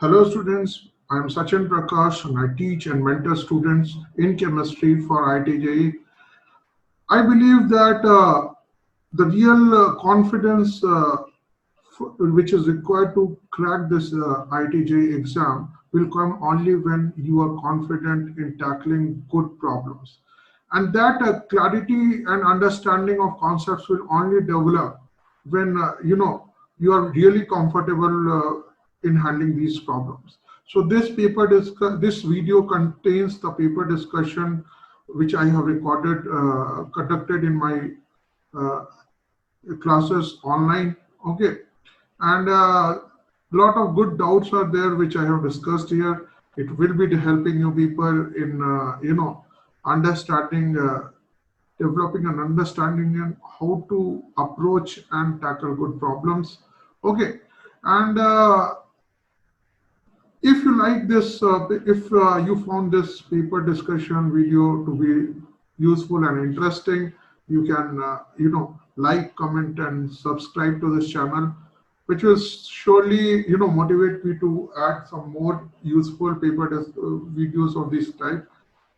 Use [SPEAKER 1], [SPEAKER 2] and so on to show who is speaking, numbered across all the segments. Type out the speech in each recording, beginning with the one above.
[SPEAKER 1] Hello students, I am Sachin Prakash and I teach and mentor students in chemistry for IIT I believe that the real confidence which is required to crack this IIT exam will come only when you are confident in tackling good problems. And that clarity and understanding of concepts will only develop when you are really comfortable in handling these problems. So this video contains the paper discussion which I have conducted in my uh, classes online. Okay, and a lot of good doubts are there which I have discussed here. It will be helping you people in understanding, developing an understanding in how to approach and tackle good problems. Okay, and if you like this, if you found this paper discussion video to be useful and interesting, you can, like, comment, and subscribe to this channel, which will surely, motivate me to add some more useful videos of this type.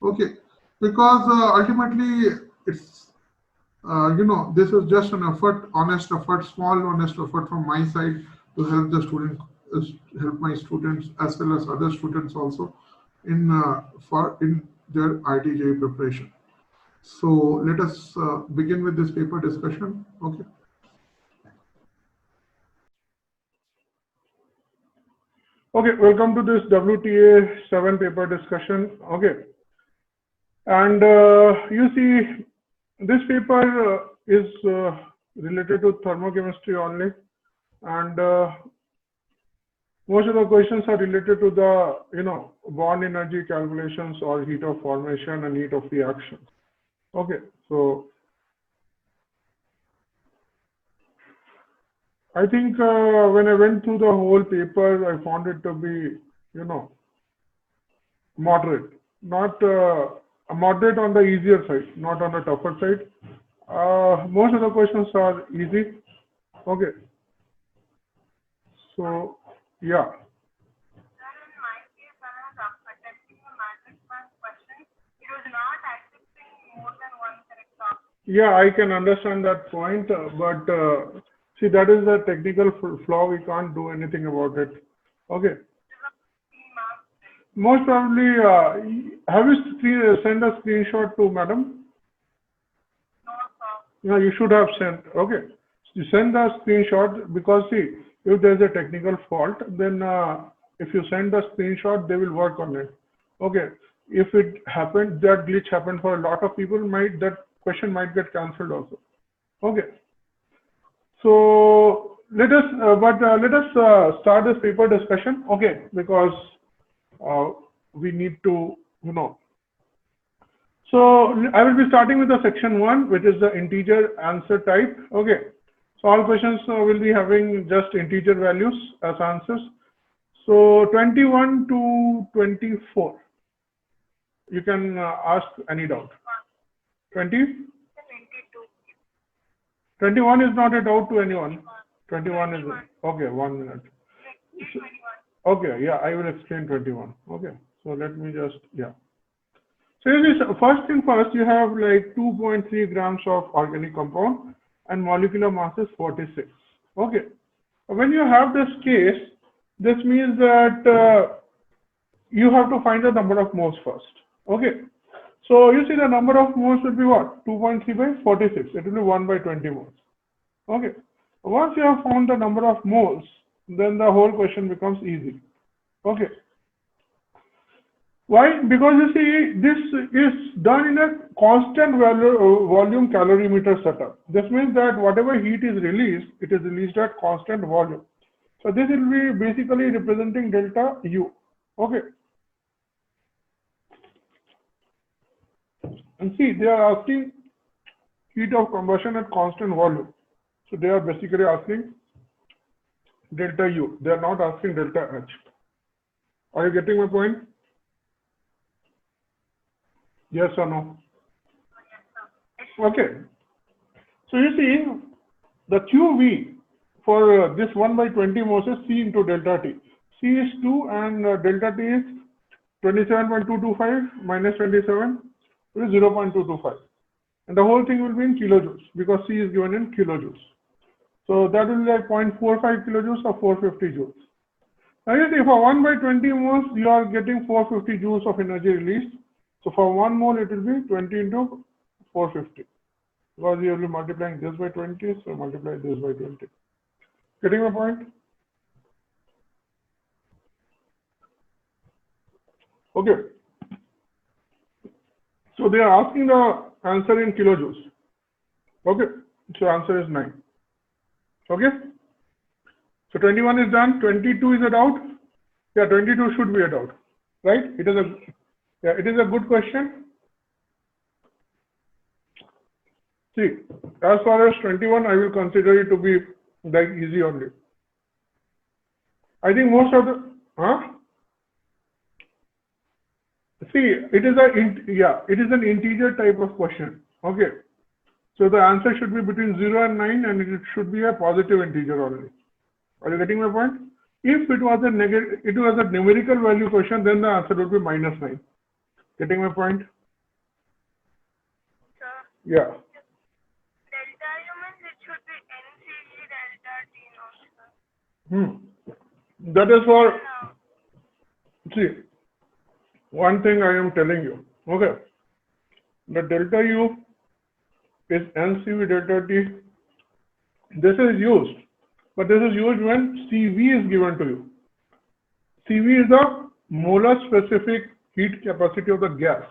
[SPEAKER 1] Okay, because ultimately it's this is just an effort, honest effort, small honest effort from my side to help the student, uh, help my students as well as other students also in their ITJ preparation. So let us begin with this paper discussion. Okay.
[SPEAKER 2] Okay, welcome to this WTA 7 paper discussion. Okay, and you see, this paper is related to thermochemistry only, and most of the questions are related to the bond energy calculations or heat of formation and heat of reaction. Okay, so I think when I went through the whole paper, I found it to be moderate, not moderate on the easier side, not on the tougher side. Most of the questions are easy. Okay, so yeah, yeah, I can understand that point, but see, that is a technical flaw. We can't do anything about it. Okay, most probably, have you sent a screenshot to madam? Yeah, you should have sent. Okay, you send the screenshot because see, if there's a technical fault, then if you send the screenshot, they will work on it. Okay, if it happened, that glitch happened for a lot of people, might that question might get cancelled also. Okay, so let us start this paper discussion. Okay, because uh, we need to So I will be starting with the section 1, which is the integer answer type. Okay. So all questions will be having just integer values as answers. So 21 to 24, you can ask any doubt. 20? 21 is not a doubt to anyone. 21 is, okay, 1 minute. Okay, yeah, I will explain 21. Okay, so let me just, yeah. So first thing first, you have like 2.3 grams of organic compound and molecular mass is 46. Okay. When you have this case, this means that you have to find the number of moles first. Okay. So you see the number of moles will be what? 2.3 by 46. It will be 1 by 20 moles. Okay. Once you have found the number of moles, then the whole question becomes easy. Okay. Why? Because you see, this is done in a constant volume calorimeter setup. This means that whatever heat is released, it is released at constant volume. So this will be basically representing delta U. Okay. And see, they are asking heat of combustion at constant volume. So they are basically asking delta U. They are not asking delta H. Are you getting my point? Yes or no? Okay. So you see, the QV for this 1 by 20 moles is C into delta T. C is 2 and delta T is 27.225 minus 27 is 0.225. And the whole thing will be in kilojoules because C is given in kilojoules. So that will be like 0.45 kilojoules or 450 joules. Now you see for 1 by 20 moles, you are getting 450 joules of energy released. So for 1 mole, it will be 20 into 450. Because you will be multiplying this by 20, so multiply this by 20. Getting my point? Okay. So they are asking the answer in kilojoules. Okay. So answer is 9. Okay. So 21 is done. 22 is a doubt. Yeah, 22 should be a doubt. Right? It is a good question. See, as far as 21, I will consider it to be like easy only. I think most of the, see, it is an integer type of question. Okay. So the answer should be between 0 and 9 and it should be a positive integer only. Are you getting my point? If it was a numerical value question, then the answer would be minus 9. Getting my point?
[SPEAKER 3] Sir,
[SPEAKER 2] Yeah.
[SPEAKER 3] delta U means it should be NCV delta T naught, sir.
[SPEAKER 2] That is for,
[SPEAKER 3] Now,
[SPEAKER 2] see, one thing I am telling you, okay, the delta U is NCV delta T. This is used, but this is used when CV is given to you. CV is the molar specific heat capacity of the gas.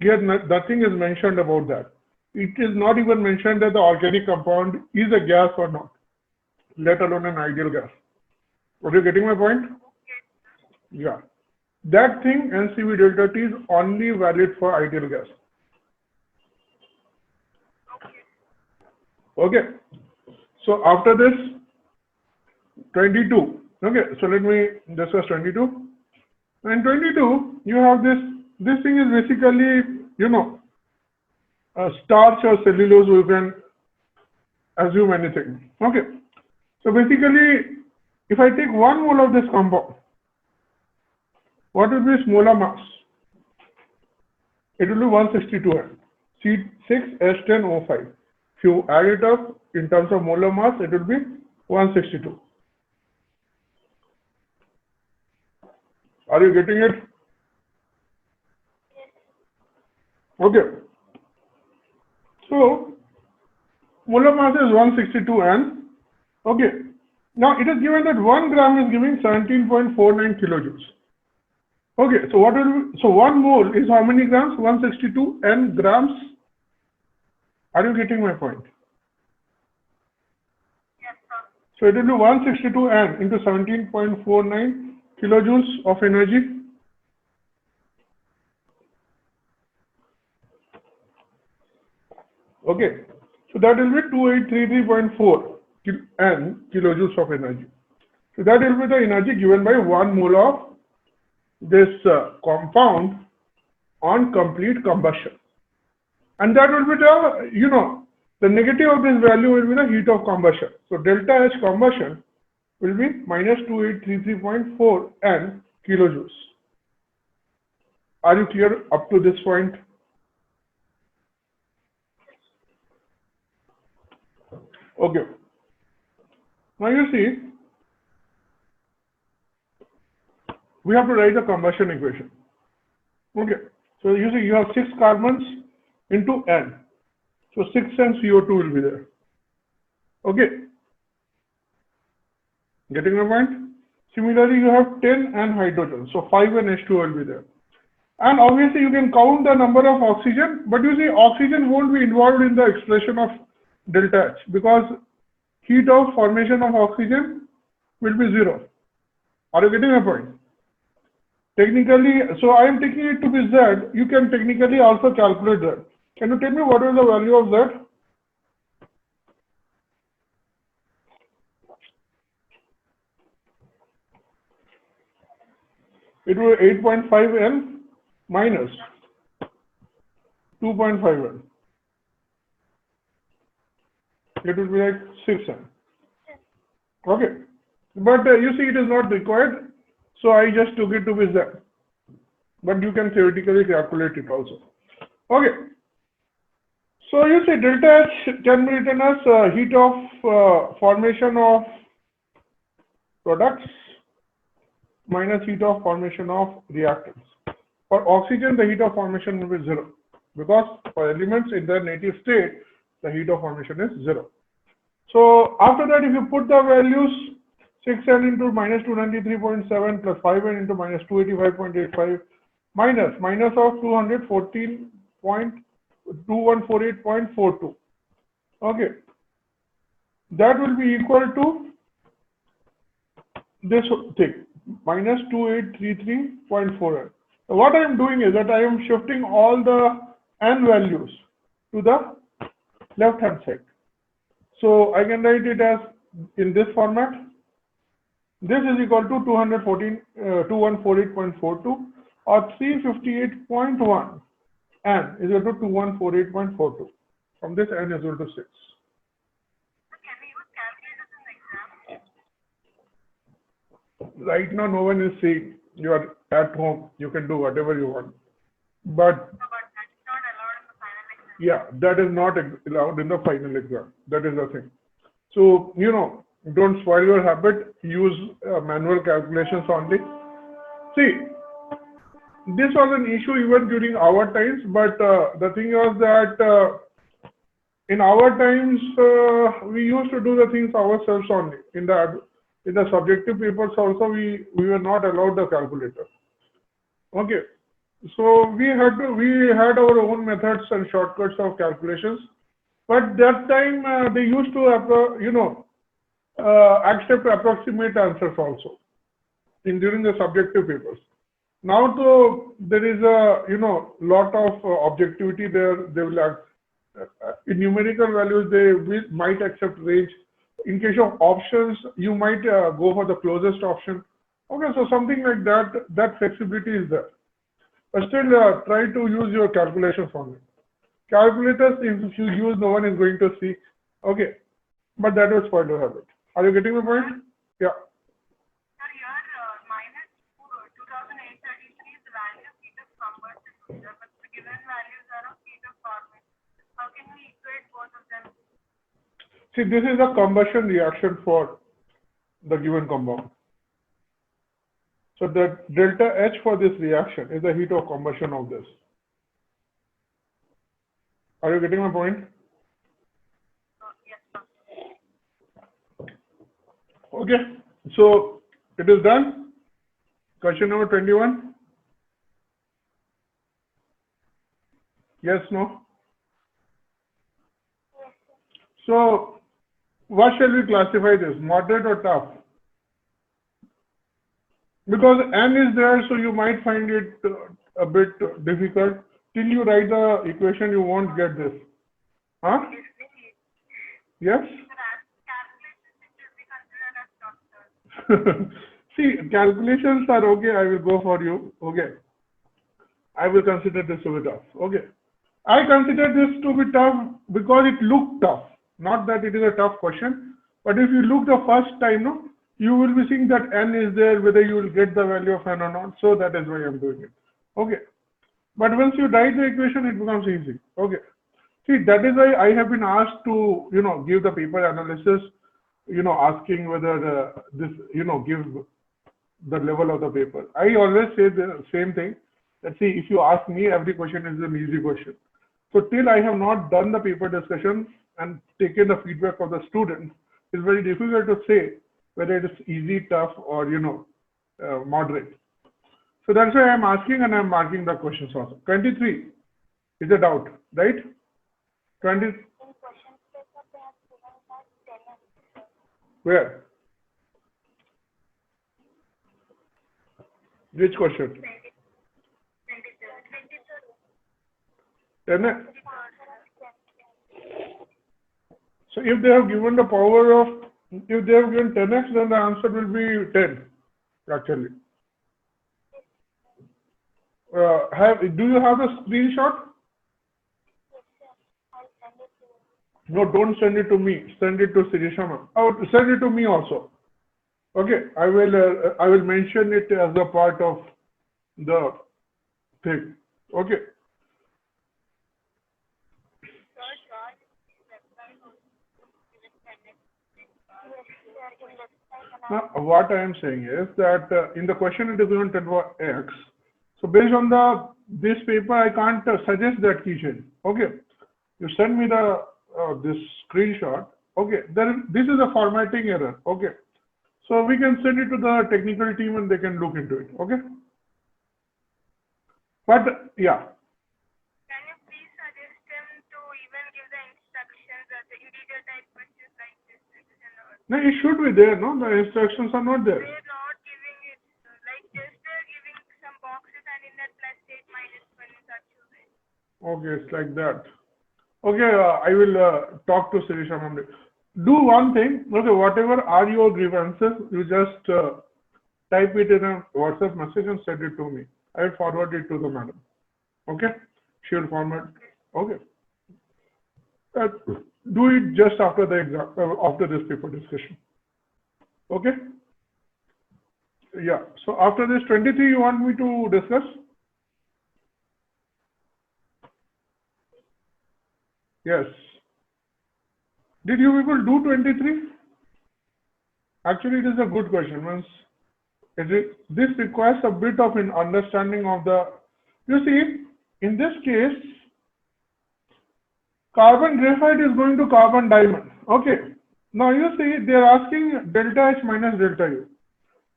[SPEAKER 2] Here nothing is mentioned about that. It is not even mentioned that the organic compound is a gas or not, let alone an ideal gas. Are you getting my point? Yeah. That thing, NCV delta T, is only valid for ideal gas. Okay. So after this, 22. Okay. So let me discuss 22. And 22, you have this thing is basically, starch or cellulose, you can assume anything. Okay. So basically, if I take 1 mole of this compound, what will be its molar mass? It will be 162 N, C6H10O5. If you add it up in terms of molar mass, it will be 162. Are you getting it? Okay. So, molar mass is 162 N. Okay. Now, it is given that 1 gram is giving 17.49 kilojoules. Okay, so what will be, so 1 mole is how many grams? 162 N grams. Are you getting my point?
[SPEAKER 3] yes, sir.
[SPEAKER 2] So it will be 162 N into 17.49 kilojoules of energy. Okay, so that will be 2833.4 N kilojoules of energy. So that will be the energy given by 1 mole of this compound on complete combustion. And that will be the, the negative of this value will be the heat of combustion. So delta H combustion will be minus 2833.4 N kilojoules. Are you clear up to this point? Okay. Now you see, we have to write the combustion equation. Okay. So you see, you have 6 carbons into N. So 6 N CO2 will be there. Okay. Getting my point? Similarly, you have 10 N hydrogen. So 5 N H2 will be there. And obviously, you can count the number of oxygen, but you see, oxygen won't be involved in the expression of delta H because heat of formation of oxygen will be 0. Are you getting my point? Technically, so I am taking it to be Z. You can technically also calculate that. Can you tell me what is the value of Z? It will be 8.5 N minus 2.5 N. It will be like 6 N. Okay. But you see, it is not required. So I just took it to be Z. But you can theoretically calculate it also. Okay. So you see delta H can be written as heat of formation of products minus heat of formation of reactants. For oxygen, the heat of formation will be 0 because for elements in their native state, the heat of formation is 0. So after that, if you put the values 6n into minus 293.7 plus 5n into minus 285.85 minus of 214.2148.42. Okay, that will be equal to this thing minus 2833.4n. So what I am doing is that I am shifting all the n values to the left hand side. So I can write it as in this format. This is equal to 2148.42 or 358.1 n is equal to 2148.42. From this n is equal to 6.
[SPEAKER 3] Can we use calculators in the exam?
[SPEAKER 2] Right now, no one is saying you are at home, you can do whatever you want. But
[SPEAKER 3] No, but that's not allowed in the final exam.
[SPEAKER 2] yeah, that is not allowed in the final exam. That is the thing. So, you know, don't spoil your habit, use manual calculations only. See, this was an issue even during our times, but the thing was that in our times, we used to do the things ourselves only. In the subjective papers also, we were not allowed the calculator. Okay, so we had our own methods and shortcuts of calculations, but that time they used to accept approximate answers also during the subjective papers. Now, though, there is a lot of objectivity there. They will in numerical values they might accept range. In case of options, you might go for the closest option. Okay, so something like that. That flexibility is there. But still, try to use your calculations only. Calculators, if you use, no one is going to see. Okay, but that was spoil your habit. Are you getting my point? Yeah.
[SPEAKER 3] Sir, here minus 2833 is the value of heat of combustion, but the given values are of heat of formation. How can we equate both of them?
[SPEAKER 2] See, this is a combustion reaction for the given compound. So the delta H for this reaction is the heat of combustion of this. Are you getting my point?
[SPEAKER 3] Yes, sir.
[SPEAKER 2] Okay, so it is done. Question number 21. Yes, no? So what shall we classify this? Moderate or tough? Because n is there, so you might find it a bit difficult. Till you write the equation, you won't get this. Huh? Yes? See, calculations are okay. I will go for you. Okay. I will consider this to be tough. Okay. I consider this to be tough because it looked tough. Not that it is a tough question, but if you look the first time, no, you will be seeing that n is there, whether you will get the value of n or not. So that is why I am doing it. Okay. But once you write the equation, it becomes easy. Okay. See, that is why I have been asked to, give the paper analysis, asking whether this, give the level of the paper. I always say the same thing. That see, if you ask me, every question is an easy question. So till I have not done the paper discussion and taken the feedback of the students, it's very difficult to say whether it is easy, tough, or moderate. So that's why I'm asking and I'm marking the questions also. 23 is a doubt, right? 20.
[SPEAKER 3] In question paper, they have given that 10.
[SPEAKER 2] Where? Which question? 10. So if they have given the power of, if they have given 10x, then the answer will be 10, actually. Do you have the screenshot? No, don't send it to me. Send it to Sirisha. Oh, send it to me also. Okay, I will mention it as a part of the thing. Okay. Now, what I am saying is that in the question it is given 10 power x. So based on this paper, I can't suggest that keychain. Okay, you send me the this screenshot. Okay, this is a formatting error. Okay, so we can send it to the technical team and they can look into it. Okay, but yeah.
[SPEAKER 3] Can you please suggest him to even give the instructions as the integer type questions like this and all?
[SPEAKER 2] No, it should be there. No, the instructions are not there.
[SPEAKER 3] They're not giving it, like just they're giving some boxes and in that plus 8 minus 1 is such a way.
[SPEAKER 2] Okay, it's like that. Okay, I will talk to Sirisha Monday. Do one thing. Okay, whatever are your grievances, you just type it in a WhatsApp message and send it to me. I will forward it to the madam. Okay, she will forward. Okay, do it just after the exam, after this paper discussion. Okay. Yeah. So after this 23, you want me to discuss? Yes. Did you people do 23? Actually, it is a good question. Means this requires a bit of an understanding of the. You see, in this case, carbon graphite is going to carbon diamond. Okay. Now you see, they are asking delta H minus delta U.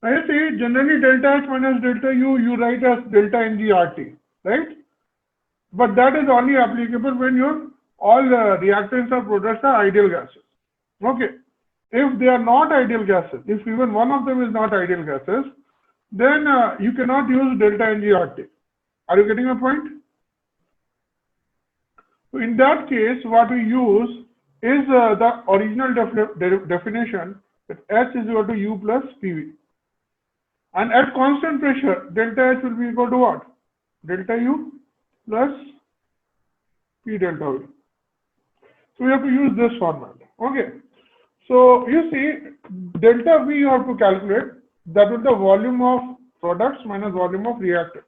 [SPEAKER 2] Now you see, generally delta H minus delta U, you write as delta NGRT, right? But that is only applicable when your all reactants or products are ideal gases. Okay. If they are not ideal gases, if even one of them is not ideal gases, then you cannot use delta NGRT. Are you getting my point? So in that case, what we use is the original definition that H is equal to U plus PV. And at constant pressure, delta H will be equal to what? Delta U plus P delta V. So we have to use this format. Okay. So you see, delta V you have to calculate. That is the volume of products minus volume of reactants.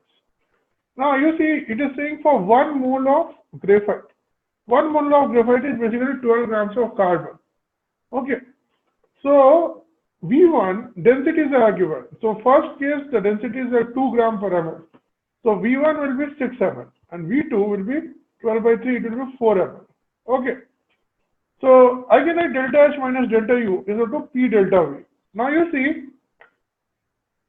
[SPEAKER 2] Now you see, it is saying for 1 mole of graphite. 1 mole of graphite is basically 12 grams of carbon. Okay. So V1 densities are given. So first case the densities are 2 gram per ml. So V1 will be 6 ml and V2 will be 12 by 3, it will be 4 ml. Okay. So I can write delta H minus delta U is equal to P delta V. Now you see,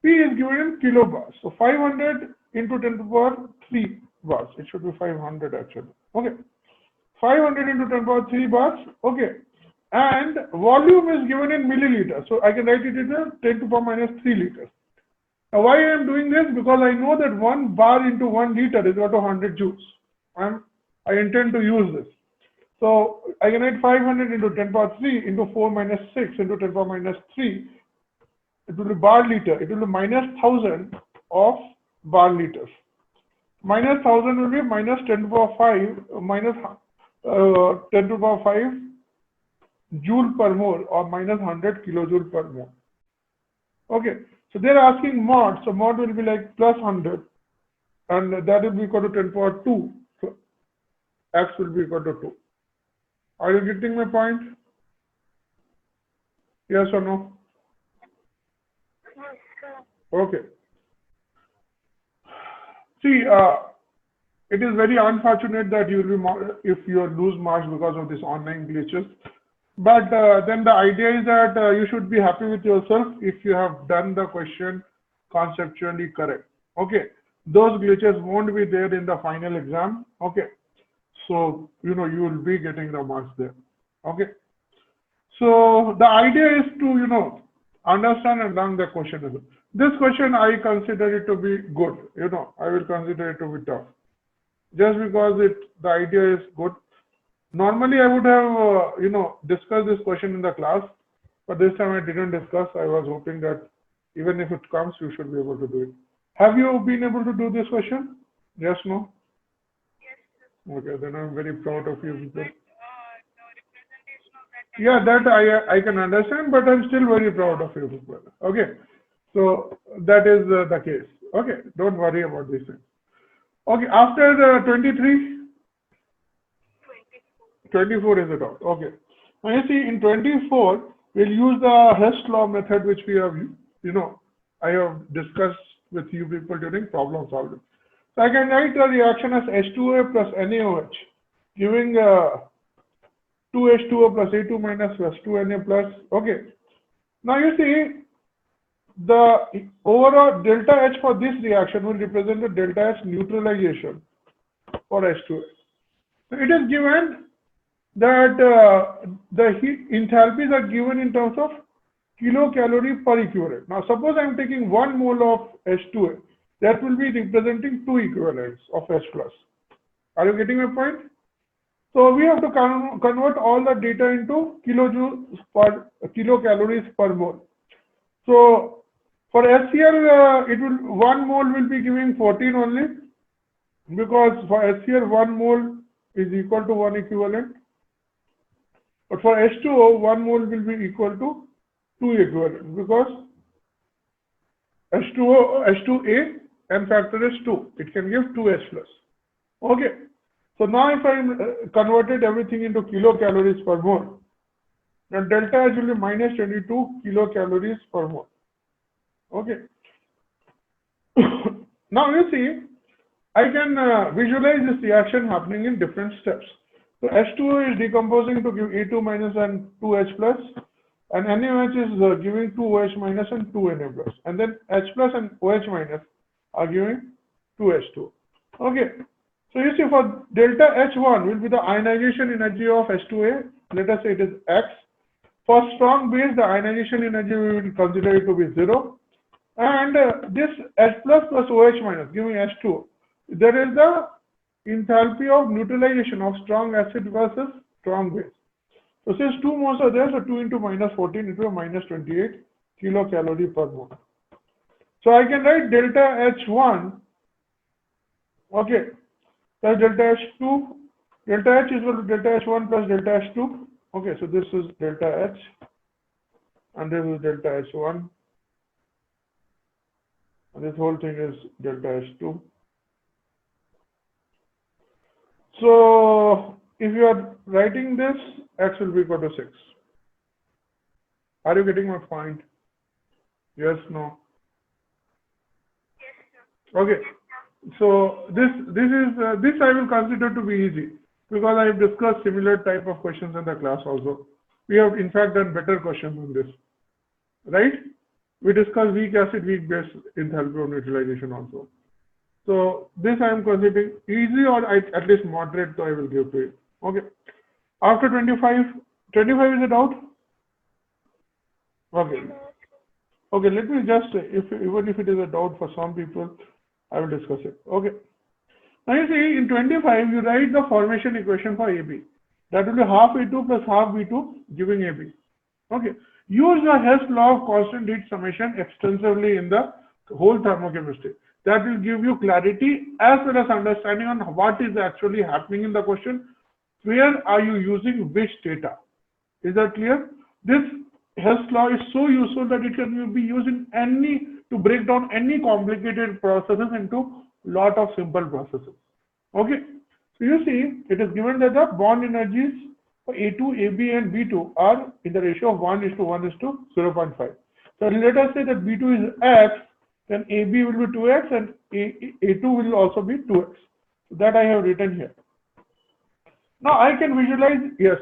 [SPEAKER 2] P is given in kilobars. So 500 into 10 to the power 3 bars. It should be 500 actually. Okay. 500 into 10 to the power 3 bars. Okay. And volume is given in milliliters. So I can write it in 10 to the power minus 3 liters. Now why I am doing this? Because I know that 1 bar into 1 liter is equal to 100 joules. I intend to use this. So I can write 500 into 10 to the power 3 into 4 minus 6 into 10 to the power minus 3. It will be bar liter. It will be minus 1000 of bar liters. Minus 1000 will be minus 10 to the power 5 minus 10 to the power 5 joule per mole or minus 100 kilojoule per mole. Okay. So they are asking mod. So mod will be like plus 100 and that will be equal to 10 to the power 2. So X will be equal to 2. Are you getting my point? Yes or no?
[SPEAKER 3] Yes, sir.
[SPEAKER 2] Okay. See, it is very unfortunate that you will be if you lose marks because of this online glitches. But then the idea is that you should be happy with yourself if you have done the question conceptually correct. Okay. Those glitches won't be there in the final exam. Okay. So, you will be getting the marks there. Okay. So the idea is to, understand and learn the question. This question, I consider it to be good. I will consider it to be tough. Just because the idea is good. Normally, I would have, discussed this question in the class, but this time I didn't discuss. I was hoping that even if it comes, you should be able to do it. Have you been able to do this question? Yes, no?
[SPEAKER 3] Yes, sir.
[SPEAKER 2] Okay, then I'm very proud of you.
[SPEAKER 3] But the representation of that
[SPEAKER 2] Yeah, that I can understand, but I'm still very proud of you people. Okay, so that is the case. Okay, don't worry about these things. Okay, after the 23,
[SPEAKER 3] 24.
[SPEAKER 2] 24 is it out? Okay. Now you see in 24, we'll use the Hess law method, which we have, I have discussed with you people during problem solving. So I can write the reaction as H2A plus NaOH, giving 2H2O plus A2 minus plus 2Na plus. Okay. Now you see the overall delta H for this reaction will represent the delta H neutralization for H2A. So it is given that the heat enthalpies are given in terms of kilocalorie per equivalent. Now suppose I am taking 1 mole of H2A, that will be representing 2 equivalents of H plus. Are you getting my point? So we have to convert all the data into kilocalories per mole. So for HCl, 1 mole will be giving 14 only, because for HCl 1 mole is equal to 1 equivalent. But for H2O, 1 mole will be equal to 2 equivalent, because H2A n factor is 2. It can give 2H plus. Okay. So now if I converted everything into kilocalories per mole, then delta H will be minus 22 kilocalories per mole. Okay. Now you see, I can visualize this reaction happening in different steps. So H2O is decomposing to give A2 minus and 2H plus, and NaOH is giving 2OH minus and 2Na plus, and then H plus and OH minus are giving 2H2. Okay. So you see, for delta H1 will be the ionization energy of H2A. Let us say it is X. For strong base, the ionization energy we will consider it to be 0. And this H plus plus OH minus giving H2O. There is the enthalpy of neutralization of strong acid versus strong base. So since 2 moles are there, so 2 into minus 14 into minus 28 kilocalorie per mole. So I can write delta H1, okay, plus delta H2, delta H is equal to delta H1 plus delta H2. Okay, so this is delta H, and this is delta H1, and this whole thing is delta H2. So if you are writing this, X will be equal to 6. Are you getting my point? Yes, no?
[SPEAKER 3] Yes, sir.
[SPEAKER 2] Okay. So this I will consider to be easy, because I have discussed similar type of questions in the class also. We have in fact done better questions on this, right? We discussed weak acid, weak base enthalpy of neutralization also. So this I am considering easy, or at least moderate, so I will give to you. Okay. After 25 is a doubt? Okay. Okay, let me just, even if it is a doubt for some people, I will discuss it. Okay. Now you see, in 25, you write the formation equation for AB. That will be half A2 plus half B2 giving AB. Okay. Use the Hess law of constant heat summation extensively in the whole thermochemistry. That will give you clarity as well as understanding on what is actually happening in the question. Where are you using which data? Is that clear? This Hess law is so useful that it can be used in to break down any complicated processes into lot of simple processes. Okay. So you see, it is given that the bond energies for A2, AB and B2 are in the ratio of 1:1:0.5. So let us say that B2 is X, then AB will be 2X and A2 will also be 2X. So that I have written here. Now I can visualize, yes.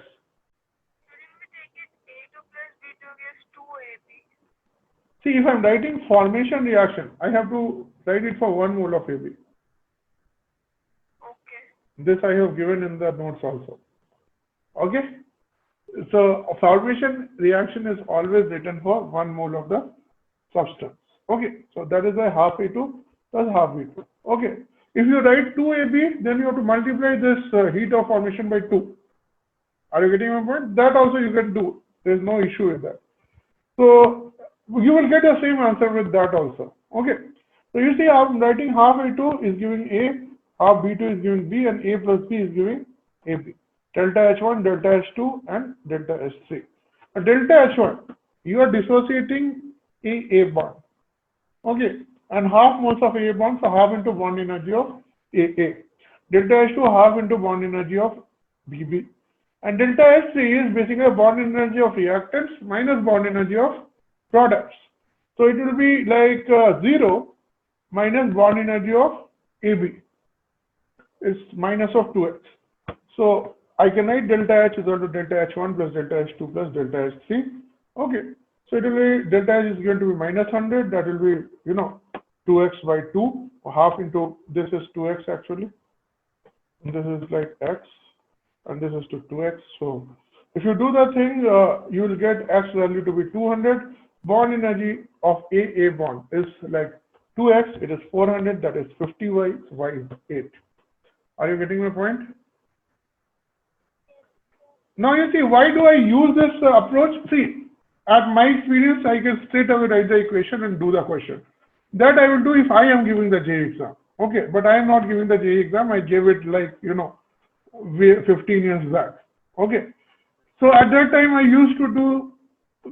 [SPEAKER 2] See, if I am writing formation reaction, I have to write it for 1 mole of AB.
[SPEAKER 3] Okay.
[SPEAKER 2] This I have given in the notes also. Okay. So formation reaction is always written for 1 mole of the substance. Okay. So that is why half A2 plus half B2. Okay. If you write 2AB, then you have to multiply this heat of formation by 2. Are you getting my point? That also you can do. There is no issue with that. So you will get the same answer with that also. Okay. So you see, I'm writing half A2 is giving A, half B2 is giving B, and A plus B is giving AB. delta H1, delta H2, and delta H3. Delta H1, you are dissociating a bond. Okay, and half moles of A bond, so half into bond energy of AA. Delta H2 half into bond energy of BB. And delta H3 is basically bond energy of reactants minus bond energy of products. So it will be like 0 minus bond energy of AB is minus of 2x. So I can write delta H is equal to delta H1 plus delta H2 plus delta H3. Okay. So it will be delta H is going to be minus 100. That will be, 2x by 2. Half into this is 2x actually. And this is like x. And this is to 2x. So if you do the thing, you will get x value to be 200. Bond energy of AA bond is like 2x. It is 400. That is 50y. Y is 8. Are you getting my point? Now you see, why do I use this approach? See, at my experience, I can straight away write the equation and do the question. That I will do if I am giving the JEE exam. Okay, but I am not giving the JEE exam. I gave it like, 15 years back. Okay. So at that time, I used to do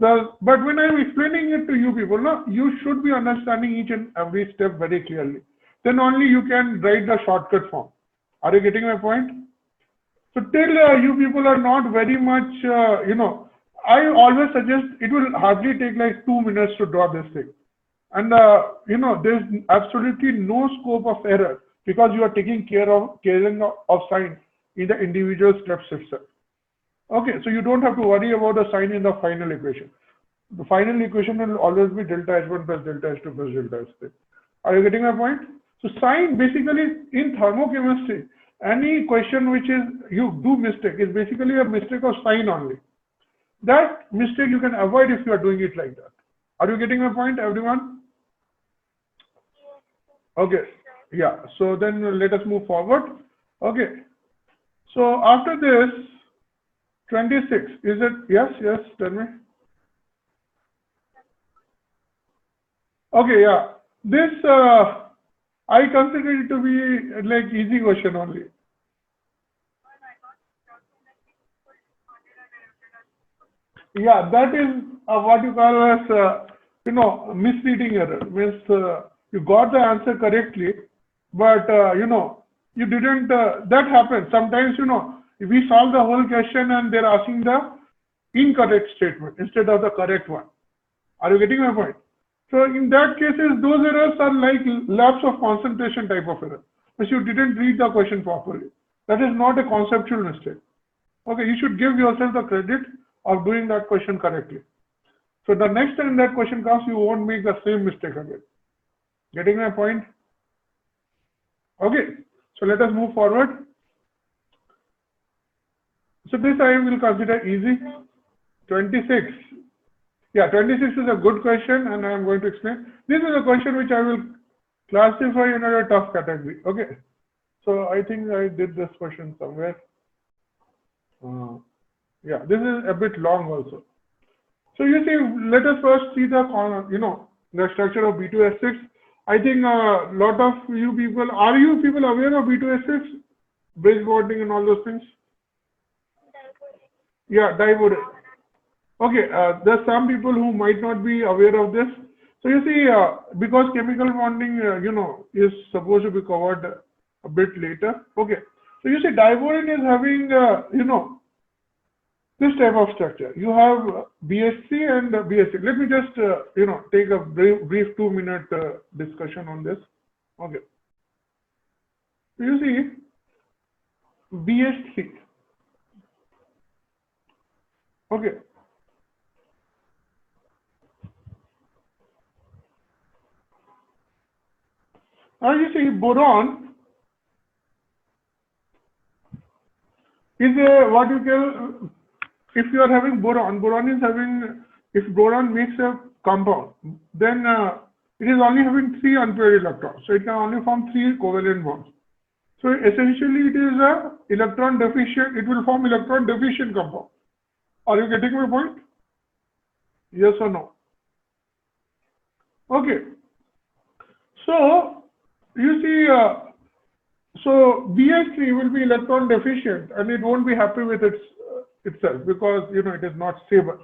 [SPEAKER 2] but when I am explaining it to you people, no, you should be understanding each and every step very clearly. Then only you can write the shortcut form. Are you getting my point? So till you people are not very much, I always suggest it will hardly take like 2 minutes to draw this thing. And, there's absolutely no scope of error because you are taking care of sign in the individual steps itself. Okay, so you don't have to worry about the sign in the final equation. The final equation will always be delta H1 plus delta H2 plus delta H3. Are you getting my point? So sign basically in thermochemistry, any question which is you do mistake is basically a mistake of sign only. That mistake you can avoid if you are doing it like that. Are you getting my point, everyone? Okay, yeah. So then let us move forward. Okay. So after this, 26, is it? Yes, tell me. Okay, yeah. This, I consider it to be like easy question only. Yeah, that is what you call as, misleading error. Means you got the answer correctly, but, you didn't, that happens. Sometimes, we solve the whole question and they're asking the incorrect statement instead of the correct one. Are you getting my point? So in that cases, those errors are like lapse of concentration type of error. Because you didn't read the question properly. That is not a conceptual mistake. Okay, you should give yourself the credit of doing that question correctly. So the next time that question comes, you won't make the same mistake again. Getting my point? Okay, so let us move forward. So this I will consider easy. 26. Yeah, 26 is a good question and I am going to explain. This is a question which I will classify in a tough category. Okay. So I think I did this question somewhere. Yeah, this is a bit long also. So you see, let us first see the, the structure of B2S6. I think a lot of you people, are you people aware of B2S6? Bridge bonding and all those things? Yeah, diborane. Okay, there's some people who might not be aware of this. So you see, because chemical bonding, is supposed to be covered a bit later. Okay, so you see, diborane is having, this type of structure. You have BSC and BSC. Let me just, take a brief 2-minute discussion on this. Okay. So you see, BSC. Okay. Now you see, boron is what you call, if you are having boron is having, if boron makes a compound, then it is only having 3 unpaired electrons. So it can only form 3 covalent bonds. So essentially it is a electron deficient, it will form electron deficient compound. Are you getting my point? Yes or no? Okay. So you see, so BH3 will be electron deficient and it won't be happy with itself because it is not stable.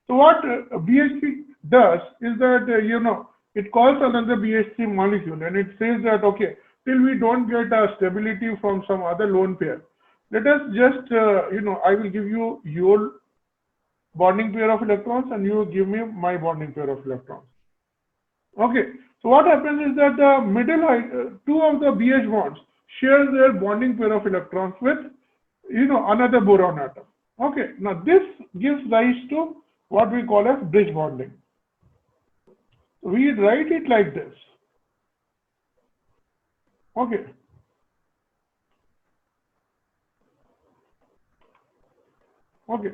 [SPEAKER 2] So what BH3 does is that it calls another BH3 molecule and it says that okay, till we don't get a stability from some other lone pair, let us just I will give you your bonding pair of electrons and you give me my bonding pair of electrons. Okay, so what happens is that the middle two of the BH bonds share their bonding pair of electrons with another boron atom. Okay, now this gives rise to what we call as bridge bonding. We write it like this. Okay. Okay,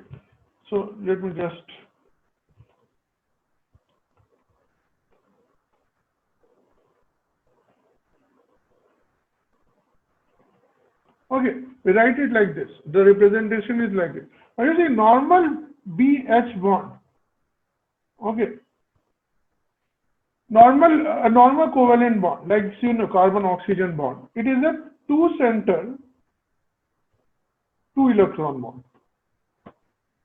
[SPEAKER 2] so let me just okay, we write it like this. The representation is like this. Now you see normal BH bond. Okay. A normal covalent bond, like carbon-oxygen bond. It is a two-center, two-electron bond.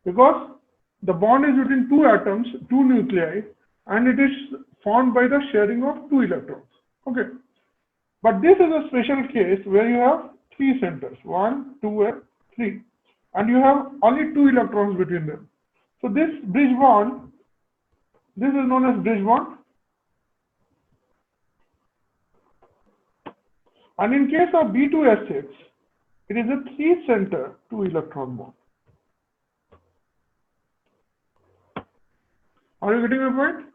[SPEAKER 2] Because the bond is between two atoms, two nuclei, and it is formed by the sharing of two electrons. Okay. But this is a special case where you have three centers, 1, 2, and 3. And you have only two electrons between them. So this bridge bond, this is known as bridge bond. And in case of B2S6, it is a three-center, two-electron bond. Are you getting my point?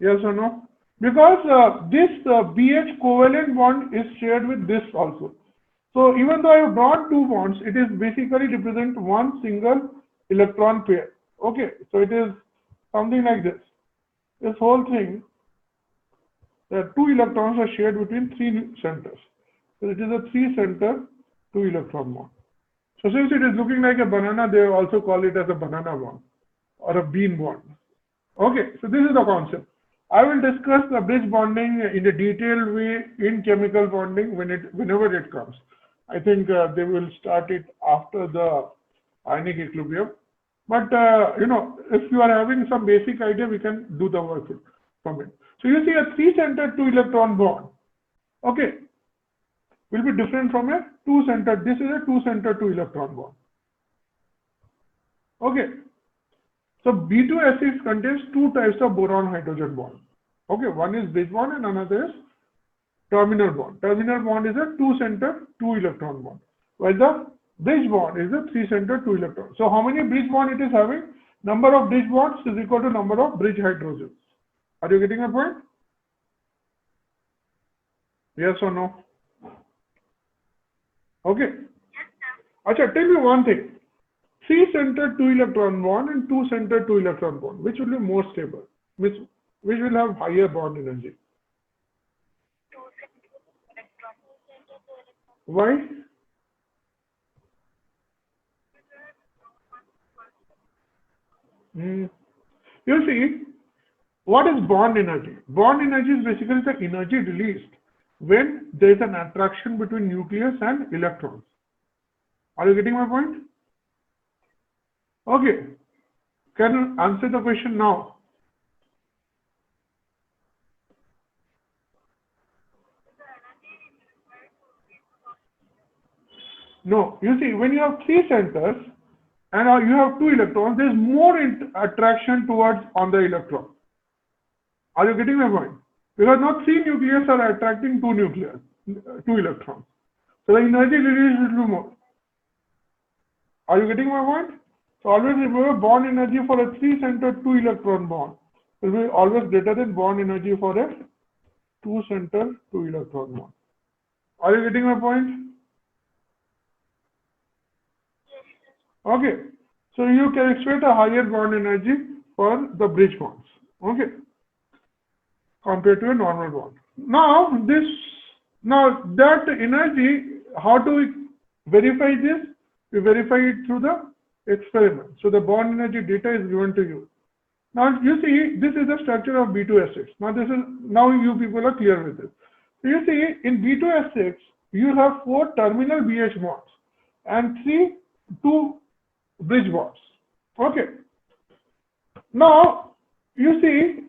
[SPEAKER 2] Yes or no? Because this BH covalent bond is shared with this also. So even though I have drawn two bonds, it is basically represent one single electron pair. Okay, so it is something like this. This whole thing, the two electrons are shared between three centers. So it is a three-center, two-electron bond. So since it is looking like a banana, they also call it as a banana bond or a bean bond. Okay, so this is the concept. I will discuss the bridge bonding in a detailed way in chemical bonding whenever it comes. I think they will start it after the ionic equilibrium. But if you are having some basic idea, we can do the work from it. So you see a three-centered two-electron bond. Okay, will be different from a two-centered. This is a two-centered two-electron bond. Okay. So B2S6 contains two types of boron-hydrogen bond. Okay, one is bridge bond and another is terminal bond. Terminal bond is a two-center, two-electron bond, while the bridge bond is a three-center, two-electron. So how many bridge bond it is having? Number of bridge bonds is equal to number of bridge hydrogens. Are you getting my point? Yes or no? Okay. Acha, tell me one thing. Three-centered two-electron bond and two-centered two-electron bond. Which will be more stable? Which will have higher bond energy? Why? You see, what is bond energy? Bond energy is basically the energy released when there is an attraction between nucleus and electrons. Are you getting my point? Okay. Can you answer the question now? No. You see, when you have three centers and you have two electrons, there is more attraction towards on the electron. Are you getting my point? Because now three nucleus are attracting two electrons. So the energy released will be more. Are you getting my point? So always remember, bond energy for a three-centered two-electron bond will be always greater than bond energy for a two-centered two-electron bond. Are you getting my point? Okay. So you can expect a higher bond energy for the bridge bonds. Okay. Compared to a normal bond. Now that energy, how do we verify this? We verify it through the experiment. So the bond energy data is given to you. Now you see, this is the structure of B2S6. Now you people are clear with this. So you see, in B2S6, you have 4 terminal BH bonds and 2 bridge bonds. Okay. Now, you see,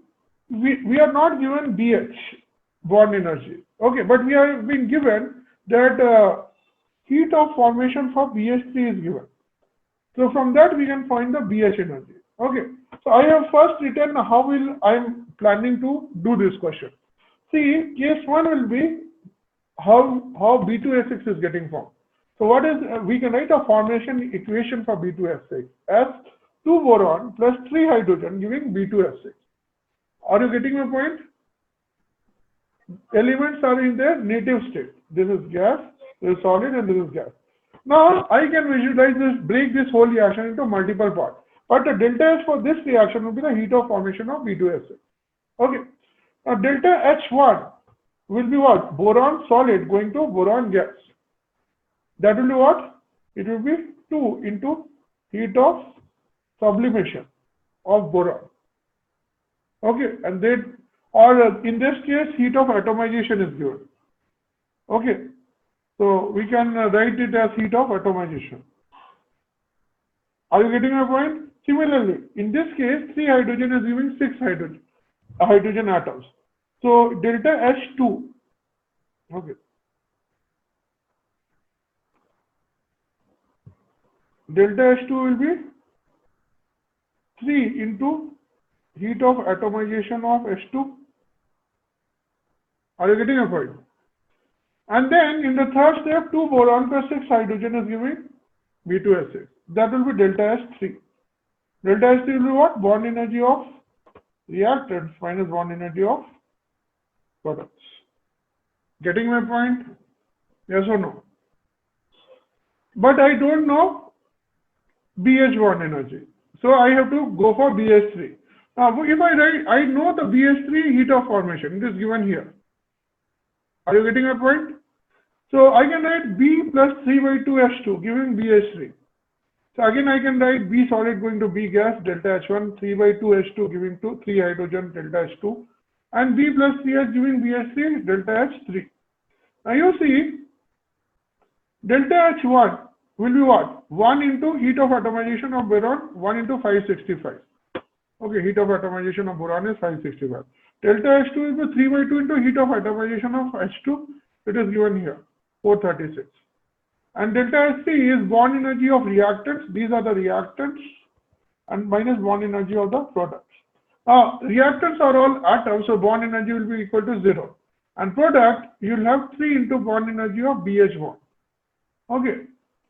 [SPEAKER 2] we are not given BH bond energy. Okay, but we have been given that heat of formation for BH3 is given. So from that we can find the BH energy. Okay. So I have first written how I am planning to do this question. See, case 1 will be how B2S6 is getting formed. So what is, we can write a formation equation for B2S6 as 2 boron plus 3 hydrogen giving B2S6. Are you getting my point? Elements are in their native state. This is gas, this is solid, and this is gas. Now I can visualize this, break this whole reaction into multiple parts. But the delta H for this reaction will be the heat of formation of B2S6. Okay. Now delta H1 will be what? Boron solid going to boron gas. That will be what? It will be 2 into heat of sublimation of boron. Okay, and then, or in this case, heat of atomization is given. Okay, so we can write it as heat of atomization. Are you getting my point? Similarly, in this case, 3 hydrogen is giving 6 hydrogen atoms. So delta H2, okay. Delta H2 will be 3 into heat of atomization of H2. Are you getting a point? And then in the third step, 2 boron plus 6 hydrogen is giving B2S6. That will be delta H3. Delta H3 will be what? Bond energy of reactants minus bond energy of products. Getting my point? Yes or no? But I don't know BH bond energy. So I have to go for BH3. Now, if I write, I know the BH3 heat of formation. It is given here. Are you getting my point? So I can write B plus 3 by 2 H2 giving BH3. So again I can write B solid going to B gas delta H1 3 by 2 H2 giving to 3 hydrogen delta H2 and B plus 3H giving BH3 delta H3. Now you see delta H1 will be what? 1 into heat of atomization of boron 1 into 565. Okay, heat of atomization of boron is 565. Delta H2 is the 3 by 2 into heat of atomization of H2. It is given here, 436. And delta H3 is bond energy of reactants. These are the reactants and minus bond energy of the products. Now, reactants are all atoms, so bond energy will be equal to 0. And product, you will have 3 into bond energy of BH1. Okay.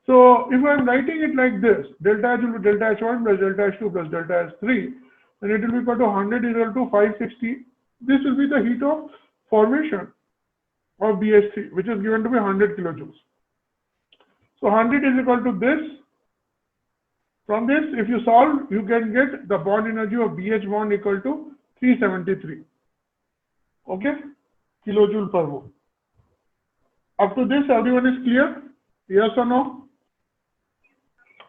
[SPEAKER 2] So, if I am writing it like this, delta H will be delta H1 plus delta H2 plus delta H3, then it will be equal to 100 is equal to 560. This will be the heat of formation of BH3, which is given to be 100 kilojoules. So 100 is equal to this. From this, if you solve, you can get the bond energy of BH bond equal to 373. Okay? Kilojoule per mole. Up to this, everyone is clear? Yes or no?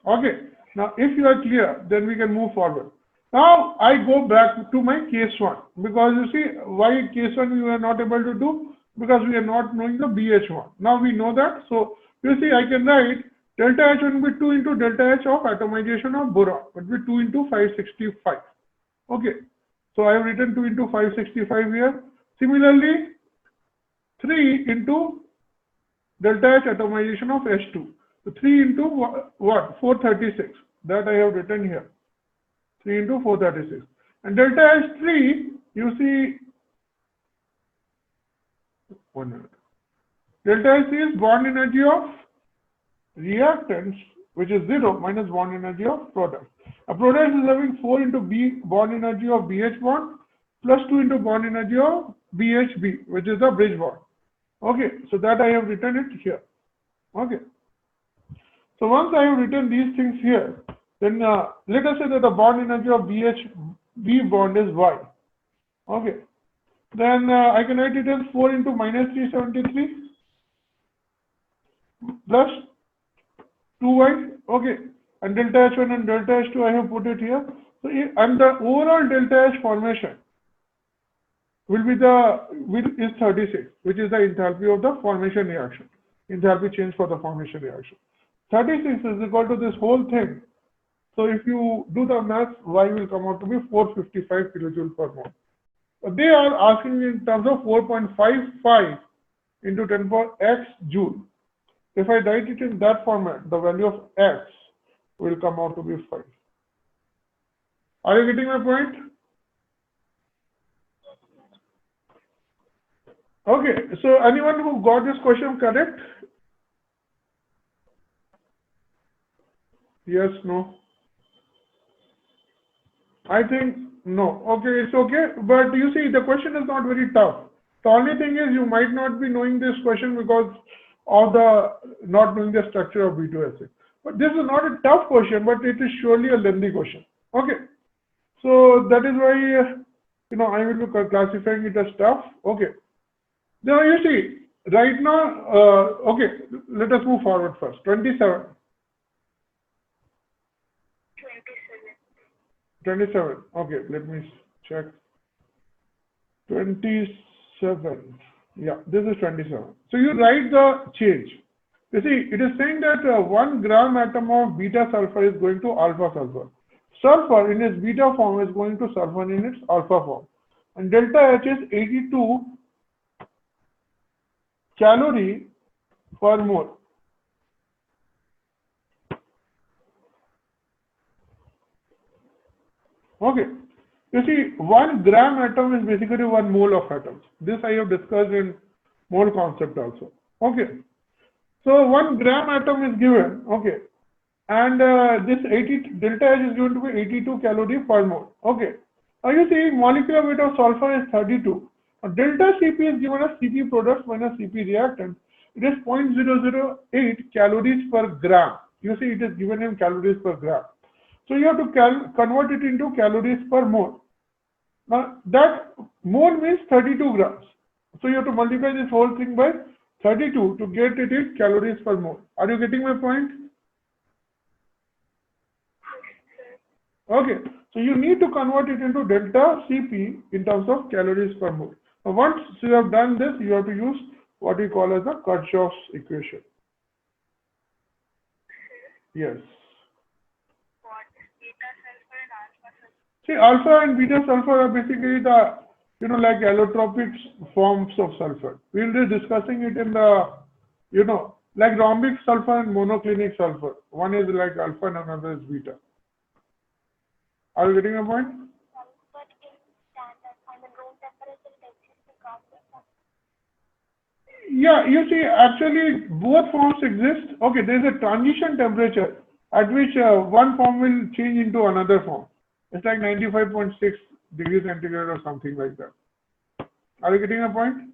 [SPEAKER 2] Okay. Now, if you are clear, then we can move forward. Now, I go back to my case 1. Because you see, why case 1 we were not able to do? Because we are not knowing the BH1. Now we know that. So, you see, I can write delta H will be 2 into delta H of atomization of boron. It will be 2 into 565. Okay. So, I have written 2 into 565 here. Similarly, 3 into delta H atomization of H2. So, 3 into what? 436. That I have written here. 3 into 436. And delta H3, you see, 1 minute. Delta H is bond energy of reactants, which is 0 minus bond energy of product. A product is having 4 into B bond energy of BH bond plus 2 into bond energy of BHB, which is the bridge bond. Okay, so that I have written it here. Okay. So once I have written these things here, then let us say that the bond energy of BHB bond is Y. Okay. Then I can write it as 4 into minus 373 plus 2y. Okay. And delta H1 and delta H2 I have put it here. So and the overall delta H formation will be is 36, which is the enthalpy of the formation reaction. enthalpy change for the formation reaction. 36 is equal to this whole thing. So if you do the math, Y will come out to be 455 kilojoule per mole. But they are asking in terms of 4.55 into 10 power x joule. If I write it in that format, the value of x will come out to be 5. Are you getting my point? Okay, so anyone who got this question correct? Yes, no? I think no. Okay, it's okay. But you see, the question is not very tough. The only thing is you might not be knowing this question because of the not knowing the structure of B2S6. But this is not a tough question, but it is surely a lengthy question. Okay. So that is why, I will be classifying it as tough. Okay. Now you see, right now, okay, let us move forward first. 27. 27. Okay, let me check. 27. Yeah, this is 27. So you write the change. You see, it is saying that 1 gram atom of beta sulfur is going to alpha sulfur. Sulfur in its beta form is going to sulfur in its alpha form. And delta H is 82 calorie per mole. Okay. You see, 1 gram atom is basically 1 mole of atoms. This I have discussed in mole concept also. Okay. So 1 gram atom is given. Okay. And this delta H is going to be 82 calorie per mole. Okay. Now you see, molecular weight of sulfur is 32. Now, delta Cp is given as Cp products minus Cp reactant. It is 0.008 calories per gram. You see, it is given in calories per gram. So you have to convert it into calories per mole. Now that mole means 32 grams. So you have to multiply this whole thing by 32 to get it in calories per mole. Are you getting my point? Okay. So you need to convert it into delta Cp in terms of calories per mole. Now once you have done this, you have to use what we call as the Kirchhoff's equation. Yes. See, alpha and beta sulfur are basically the, like allotropic forms of sulfur. We'll be discussing it in the, like rhombic sulfur and monoclinic sulfur. One is like alpha and another is beta. Are you getting my point? Yeah, you see, actually both forms exist. Okay, there is a transition temperature at which one form will change into another form. It's like 95.6 degrees centigrade or something like that. Are you getting a point?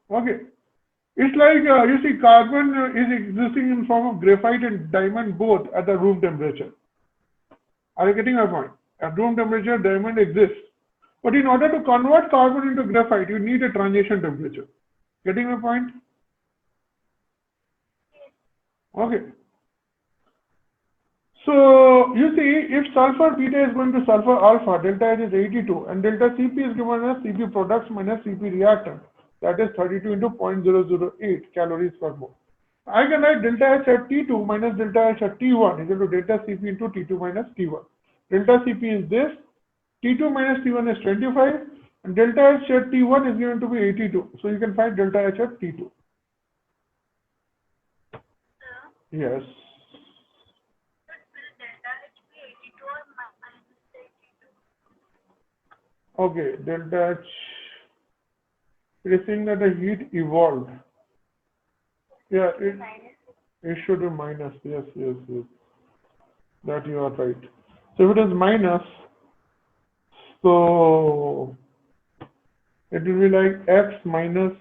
[SPEAKER 2] Okay. It's like, you see, carbon is existing in form of graphite and diamond both at the room temperature. Are you getting my point? At room temperature, diamond exists. But in order to convert carbon into graphite, you need a transition temperature. Getting my point? Okay. So you see, if sulfur beta is going to sulfur alpha, delta H is 82, and delta Cp is given as Cp products minus Cp reactant. That is 32 into 0.008 calories per mole. I can write delta H at T2 minus delta H at T1 is equal to delta Cp into T2 minus T1. Delta Cp is this, T2 minus T1 is 25, and delta H at T1 is given to be 82. So you can find delta H at T2. Yes. Okay, delta H, it is saying that the heat evolved. Yeah, it should be minus. Yes. That you are right. So if it is minus, so it will be like X minus,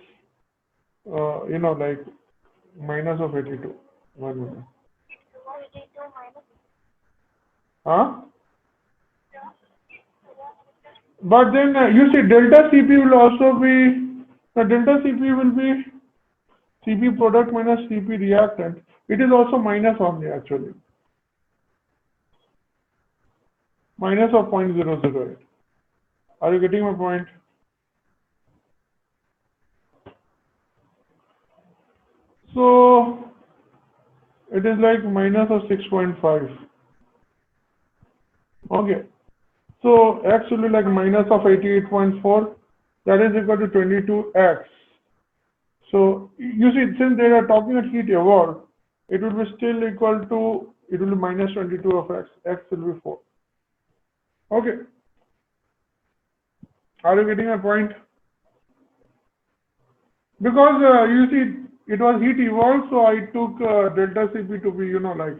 [SPEAKER 2] like minus of 82. 1 minute. Huh? But then you see delta Cp will also be, the delta Cp will be Cp product minus Cp reactant. It is also minus only actually. Minus of 0.008. Are you getting my point? So it is like minus of 6.5. Okay. So x will be like minus of 88.4. That is equal to 22x. So you see, since they are talking at heat evolved, it will be still equal to, it will be minus 22 of x. X will be 4. Okay. Are you getting my point? Because you see, it was heat evolved, so I took delta Cp to be, like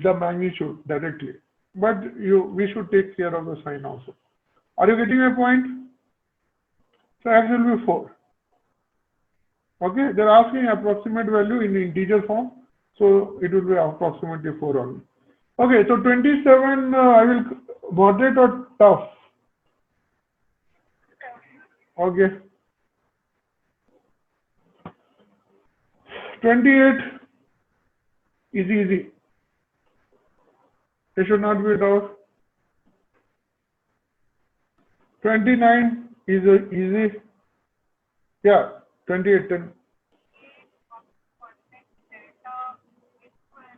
[SPEAKER 2] the magnitude directly. But we should take care of the sign also. Are you getting my point? So x will be 4. Okay, they're asking approximate value in integer form, so it will be approximately 4 only. Okay, so 27, I will moderate or tough. Okay. 28 is easy. It should not be tough. 29 is easy. Yeah, 28, 10.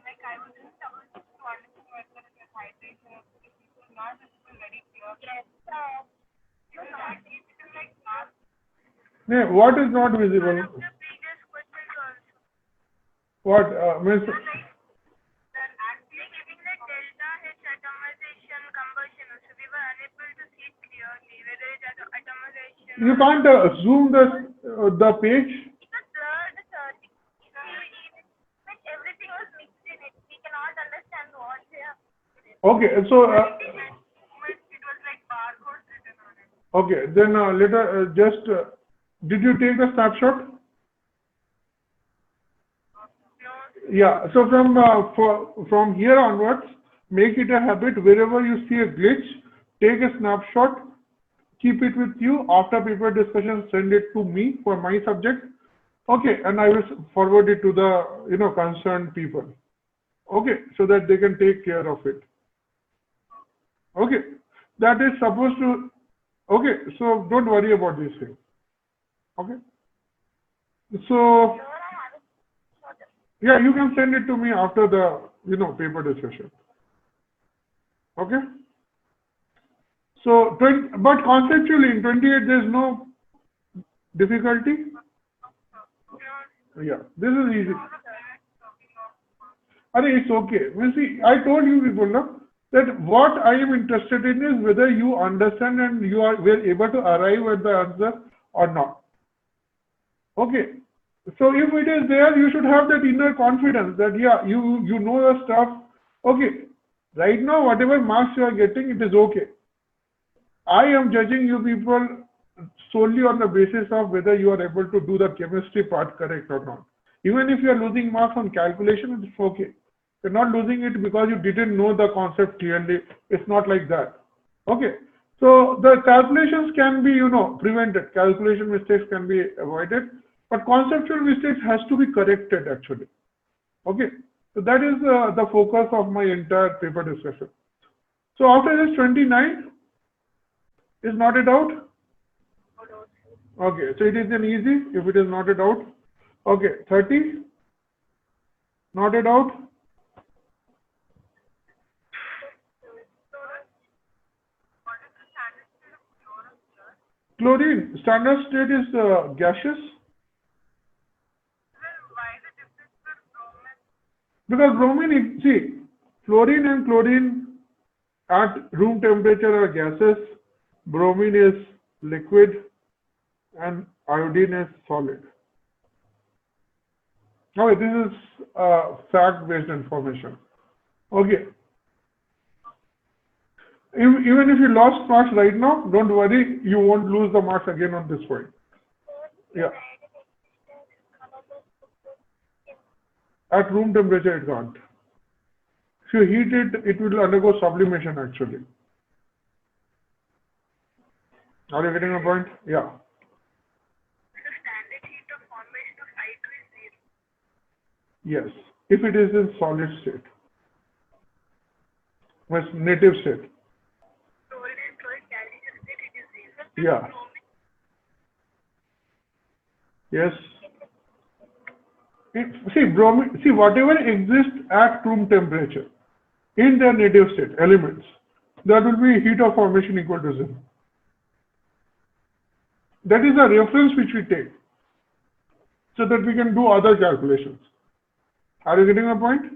[SPEAKER 3] Like I was just supposed to understand whether it is hydration or it was not very clear. Yes. You know, it is like not
[SPEAKER 2] Yeah, what is not visible?
[SPEAKER 3] one of the previous questions also.
[SPEAKER 2] What means?
[SPEAKER 3] That actually giving the delta H atomization combustion, so we were unable to see clearly whether it is atomization.
[SPEAKER 2] You can't zoom the page.
[SPEAKER 3] It was blurred, sir. Like everything was mixed in it. We cannot understand what they are.
[SPEAKER 2] Okay, so
[SPEAKER 3] It was like barcodes written on it.
[SPEAKER 2] okay, then later did you take the snapshot?
[SPEAKER 3] No,
[SPEAKER 2] Yeah. So from here onwards, make it a habit. Wherever you see a glitch, take a snapshot, keep it with you. After paper discussion, send it to me for my subject. Okay, and I will forward it to the concerned people. Okay, so that they can take care of it. Okay, that is supposed to. Okay, so don't worry about this thing. Okay, so yeah, you can send it to me after the paper discussion. Okay. So but conceptually in 28 there is no difficulty. Yeah, this is easy. It's okay. You see, I told you people that what I am interested in is whether you understand and you were able to arrive at the answer or not. Okay. So if it is there, you should have that inner confidence that yeah, you know your stuff. Okay. Right now, whatever marks you are getting, it is okay. I am judging you people solely on the basis of whether you are able to do the chemistry part correct or not. Even if you are losing marks on calculation, it's okay. You're not losing it because you didn't know the concept clearly. It's not like that. Okay. So the calculations can be, prevented. Calculation mistakes can be avoided, but conceptual mistakes has to be corrected actually. Okay. So that is the focus of my entire paper discussion. So after this 29 is not a doubt. Okay, so it is an easy if it is not a doubt. Okay, 30, not a doubt. Chlorine, standard state is gaseous. Because bromine, see, fluorine and chlorine at room temperature are gases, bromine is liquid, and iodine is solid. Okay, this is fact-based information. Okay. Even if you lost marks right now, don't worry, you won't lose the marks again on this point. Yeah. At room temperature, it can't. If you heat it, it will undergo sublimation actually. Are you getting a point? Yeah.
[SPEAKER 3] the standard heat of formation of I2 is 0.
[SPEAKER 2] Yes. If it is in solid state. Means native state.
[SPEAKER 3] Fluoride and chloride gaseous state, it is 0.
[SPEAKER 2] Yeah. Yes. See, whatever exists at room temperature in their native state, elements, that will be heat of formation equal to 0. That is the reference which we take, so that we can do other calculations. Are you getting my point?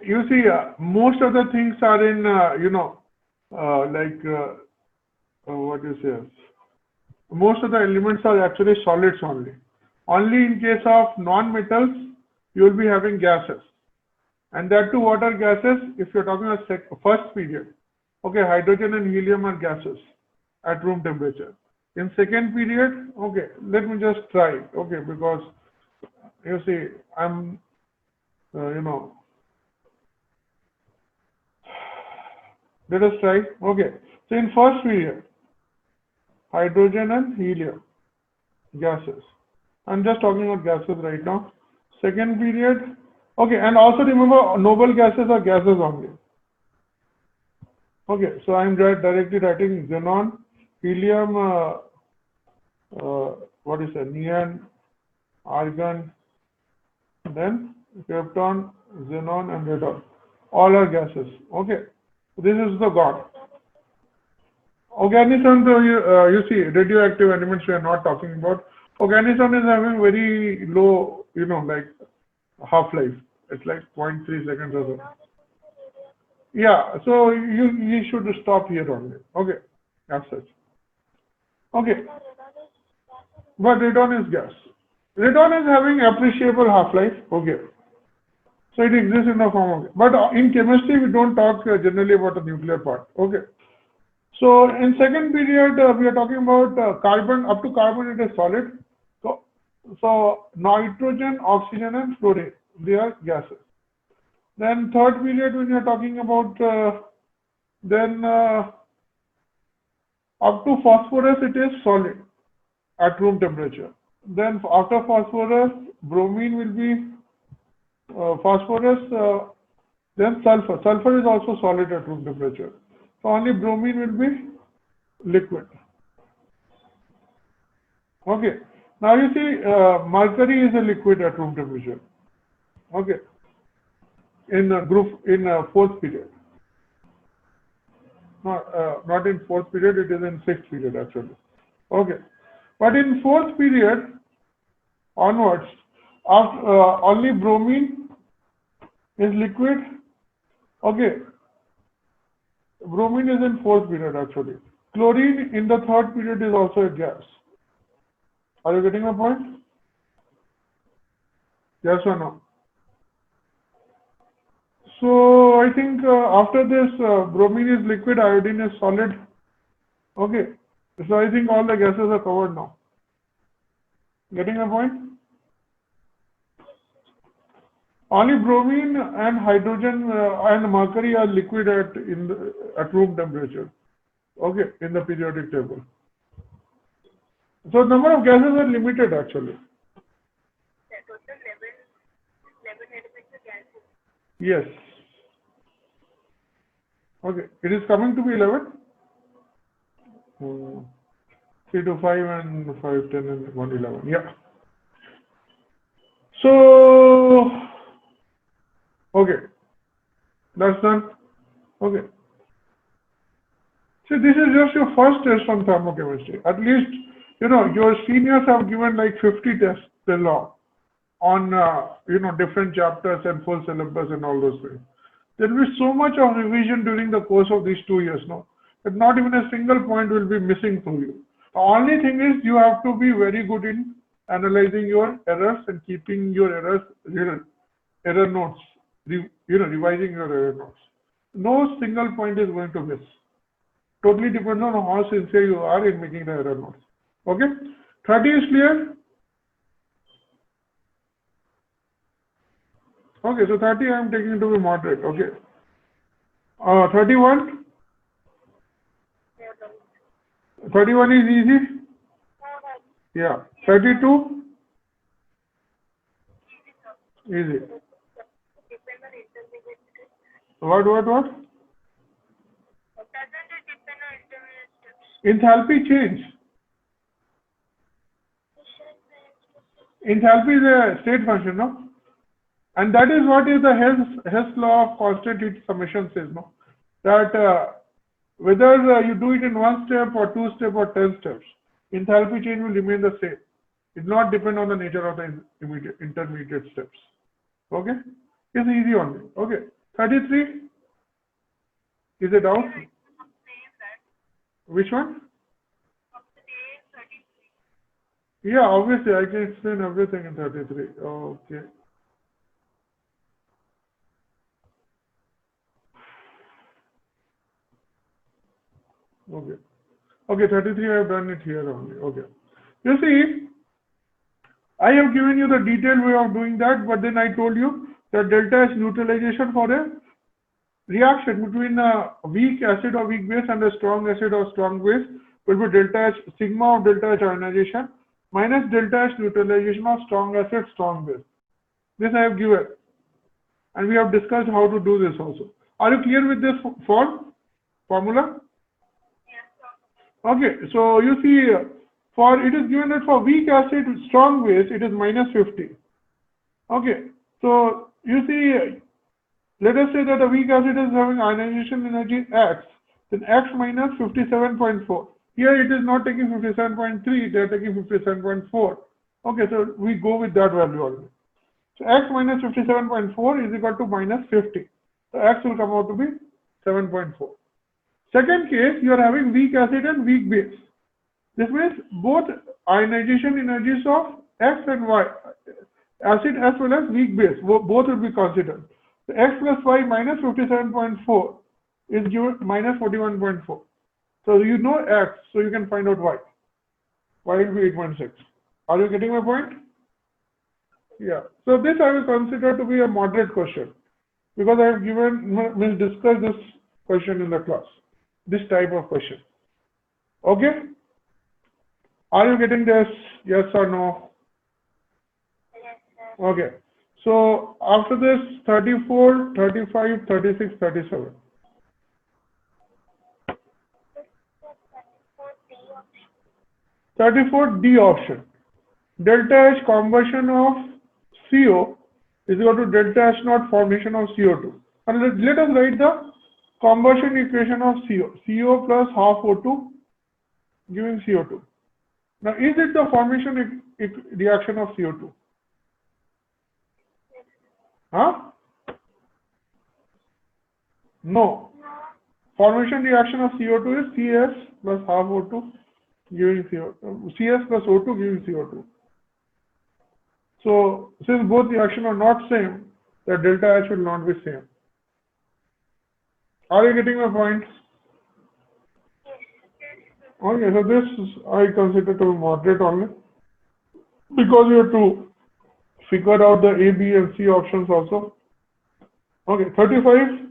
[SPEAKER 2] You see, most of the things are in, what you say, most of the elements are actually solids only. Only in case of non-metals, you will be having gases. And that too, what are gases? If you're talking about first period, okay, hydrogen and helium are gases at room temperature. In second period, okay, let me just try, okay, because you see, I'm, let us try, okay. So in first period, hydrogen and helium, gases. I'm just talking about gases right now. Second period, okay, and also remember, noble gases are gases only. Okay, so I'm directly writing xenon, helium, what is it, neon, argon, then krypton, xenon, and radon. All are gases. Okay, this is the God. Organism, you see, radioactive elements we are not talking about. Organism is having very low, like half-life. It's like 0.3 seconds or so. Yeah, so you should stop here only. Okay, as such. Okay, but radon is gas. Radon is having appreciable half-life. Okay, so it exists in the form of. But in chemistry, we don't talk generally about the nuclear part. Okay. So in second period, we are talking about carbon, up to carbon it is solid. So nitrogen, oxygen and fluorine, they are gases. Then third period, when you are talking about, up to phosphorus it is solid at room temperature. Then after phosphorus, bromine will be phosphorus, then sulfur. Sulfur is also solid at room temperature. So only bromine will be liquid. Okay. Now you see, mercury is a liquid at room temperature. Okay. In fourth period. No, not in fourth period. It is in sixth period actually. Okay. But in fourth period onwards, only bromine is liquid. Okay. Bromine is in fourth period actually. Chlorine in the third period is also a gas. Are you getting my point? Yes or no? So I think after this, bromine is liquid, iodine is solid. Okay. So I think all the gases are covered now. Getting my point? Only bromine and hydrogen and mercury are liquid at room temperature. Okay, in the periodic table. So number of gases are limited actually.
[SPEAKER 3] The total 11 elements of gases.
[SPEAKER 2] Yes. Okay, it is coming to be 11. 3 to 5 and 5, 10 and 1, 11. Yeah. So, okay, that's done. Okay. So this is just your first test on thermochemistry. At least, your seniors have given like 50 tests till now on, different chapters and full syllabus and all those things. There will be so much of revision during the course of these 2 years, no? That not even a single point will be missing for you. The only thing is you have to be very good in analyzing your errors and keeping your error notes, revising your error notes. No single point is going to miss. Totally depends on how sincere you are in making the error notes. Okay? 30 is clear? Okay, so 30 I am taking to be moderate. Okay. 31? 31 is easy? Yeah. 32? Easy. What?
[SPEAKER 3] Doesn't it depend on intermediate steps?
[SPEAKER 2] Enthalpy change. Enthalpy is a state function, no? And that is what is the Hess law of constant heat summation says, no? That whether you do it in 1 step or 2 step or 10 steps, enthalpy change will remain the same. It will not depend on the nature of the intermediate steps. Okay? It's easy only. Okay. 33. Is it out? Which one? Yeah, obviously I can explain everything in 33. Okay. Okay. Okay, 33 I have done it here only. Okay. You see, I have given you the detailed way of doing that, but then I told you that delta H neutralization for a reaction between a weak acid or weak base and a strong acid or strong base will be delta H, sigma of delta H ionization minus delta H neutralization of strong acid, strong base. This I have given. And we have discussed how to do this also. Are you clear with this formula? Okay, so you see, for it is given that for weak acid, strong base, it is minus 50. Okay, so you see, let us say that a weak acid is having ionization energy X, then X minus 57.4. Here it is not taking 57.3, they are taking 57.4. Okay, so we go with that value only. So X minus 57.4 is equal to minus 50. So X will come out to be 7.4. Second case, you are having weak acid and weak base. This means both ionization energies of X and Y, acid as well as weak base, both will be considered. So X plus Y minus 57.4 is given minus 41.4. So you know X, so you can find out Y. Y will be 8.6. Are you getting my point? Yeah. So this I will consider to be a moderate question because I have discussed this question in the class. This type of question. Okay? Are you getting this? Yes or no?
[SPEAKER 3] Yes, sir.
[SPEAKER 2] Okay. So after this, 34, 35, 36, 37. 34D option. Delta H combustion of CO is equal to delta H naught formation of CO2. And let us write the combustion equation of CO. CO plus half O2 giving CO2. Now, is it the formation reaction of CO2? Huh? No. Formation reaction of CO2 is CS plus half O2 giving CO2. CS plus O2 giving CO2. So, since both reactions are not same, the delta H will not be same. Are you getting my point? Okay, so this I consider to be moderate only because you have to figure out the A, B, and C options also. Okay, 35.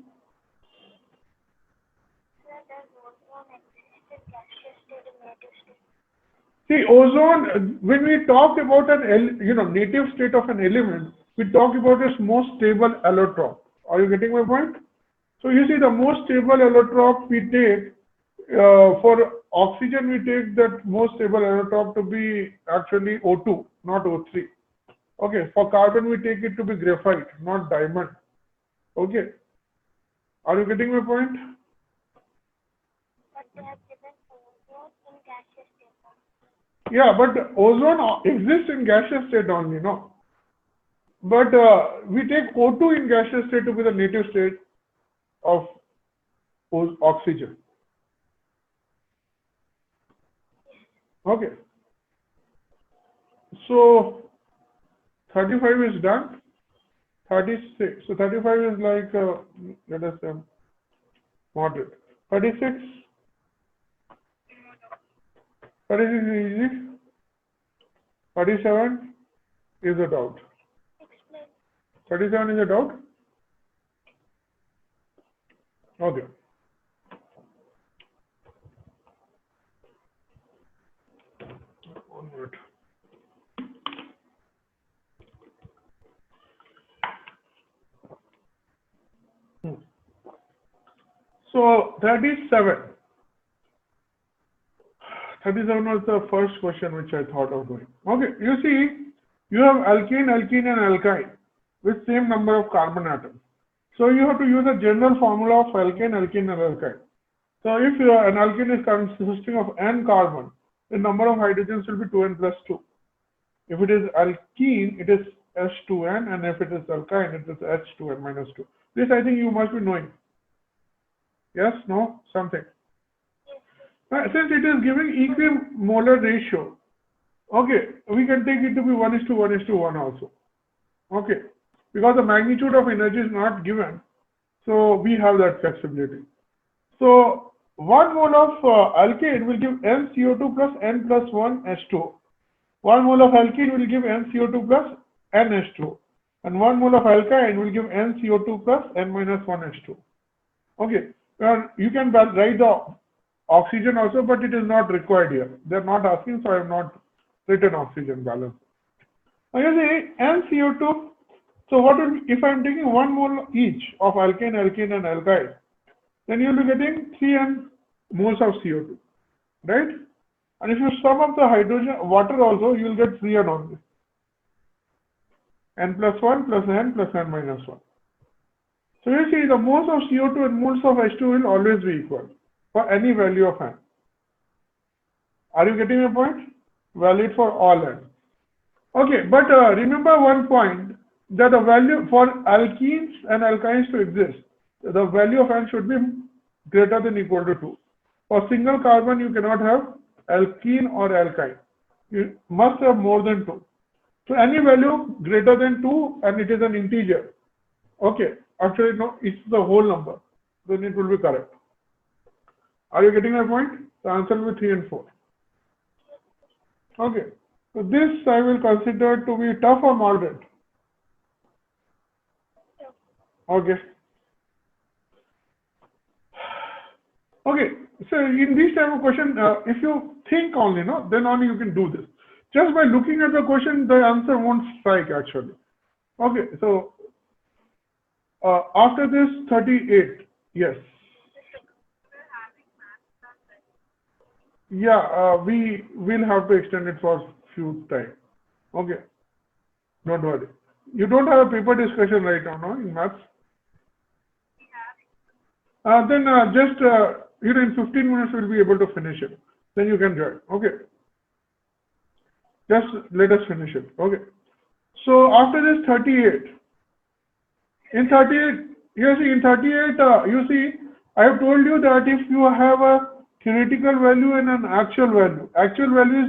[SPEAKER 2] See, ozone, when we talk about an native state of an element, we talk about its most stable allotrope. Are you getting my point? So you see, the most stable allotrope we take for oxygen, we take that most stable allotrope to be actually O2, not O3. Okay, for carbon, we take it to be graphite, not diamond. Okay, are you getting my point?
[SPEAKER 3] But they have given ozone in gaseous state.
[SPEAKER 2] Yeah, but ozone exists in gaseous state only, no? But we take O2 in gaseous state to be the native state of oxygen. Okay. So 35 is done. 36. So 35 is like, let us say, moderate. 36. 36 is easy. 37 is a doubt. 37 is a doubt? Okay. One minute. So 37. 37 was the first question which I thought of doing. Okay, you see, You have alkane, alkene, and alkyne with same number of carbon atoms. So you have to use a general formula of alkane, alkene, and alkyne. So if an alkene is consisting of n carbon, the number of hydrogens will be 2n plus 2. If it is alkene, it is H2n, and if it is alkyne, it is H2n minus 2. This I think you must be knowing. Yes, no, something. Since it is giving equimolar ratio, okay, we can take it to be 1:1:1 also. Okay, because the magnitude of energy is not given, so we have that flexibility. So 1 mole of alkane will give NCO2 plus N plus 1 H2O. 1 mole of alkene will give NCO2 plus N H2O. And 1 mole of alkyne will give NCO2 plus N minus 1 H2O. Okay, you can write the oxygen also, but it is not required here. They are not asking, so I have not written oxygen balance. Now you see NCO2. So what will, if I am taking 1 mole each of alkane, alkene, and alkyne, then you will be getting 3n moles of CO2, right? And if you sum up the hydrogen, water also, you will get 3n only. N plus 1 plus N plus N minus 1. So you see the moles of CO2 and moles of H2 will always be equal for any value of N. Are you getting my point? Valid for all N. Okay, but remember one point, that the value for alkenes and alkynes to exist, the value of N should be greater than equal to 2. For single carbon, you cannot have alkene or alkyne. You must have more than 2. So any value greater than 2 and it is an integer. Okay, actually no, it's the whole number. Then it will be correct. Are you getting my point? The answer will be 3 and 4. Okay, so this I will consider to be tough or moderate. Okay. Okay, so in this type of question, if you think only, no, then only you can do this. Just by looking at the question, the answer won't strike actually. Okay, so after this 38, yes. Yeah, we will have to extend it for few time. Okay, don't worry. You don't have a paper discussion right now, no, in maths? Then just in 15 minutes we'll be able to finish it. Then you can join. Okay. Just let us finish it. Okay. So after this 38, in 38, you see in 38, you see I have told you that if you have a theoretical value and an actual value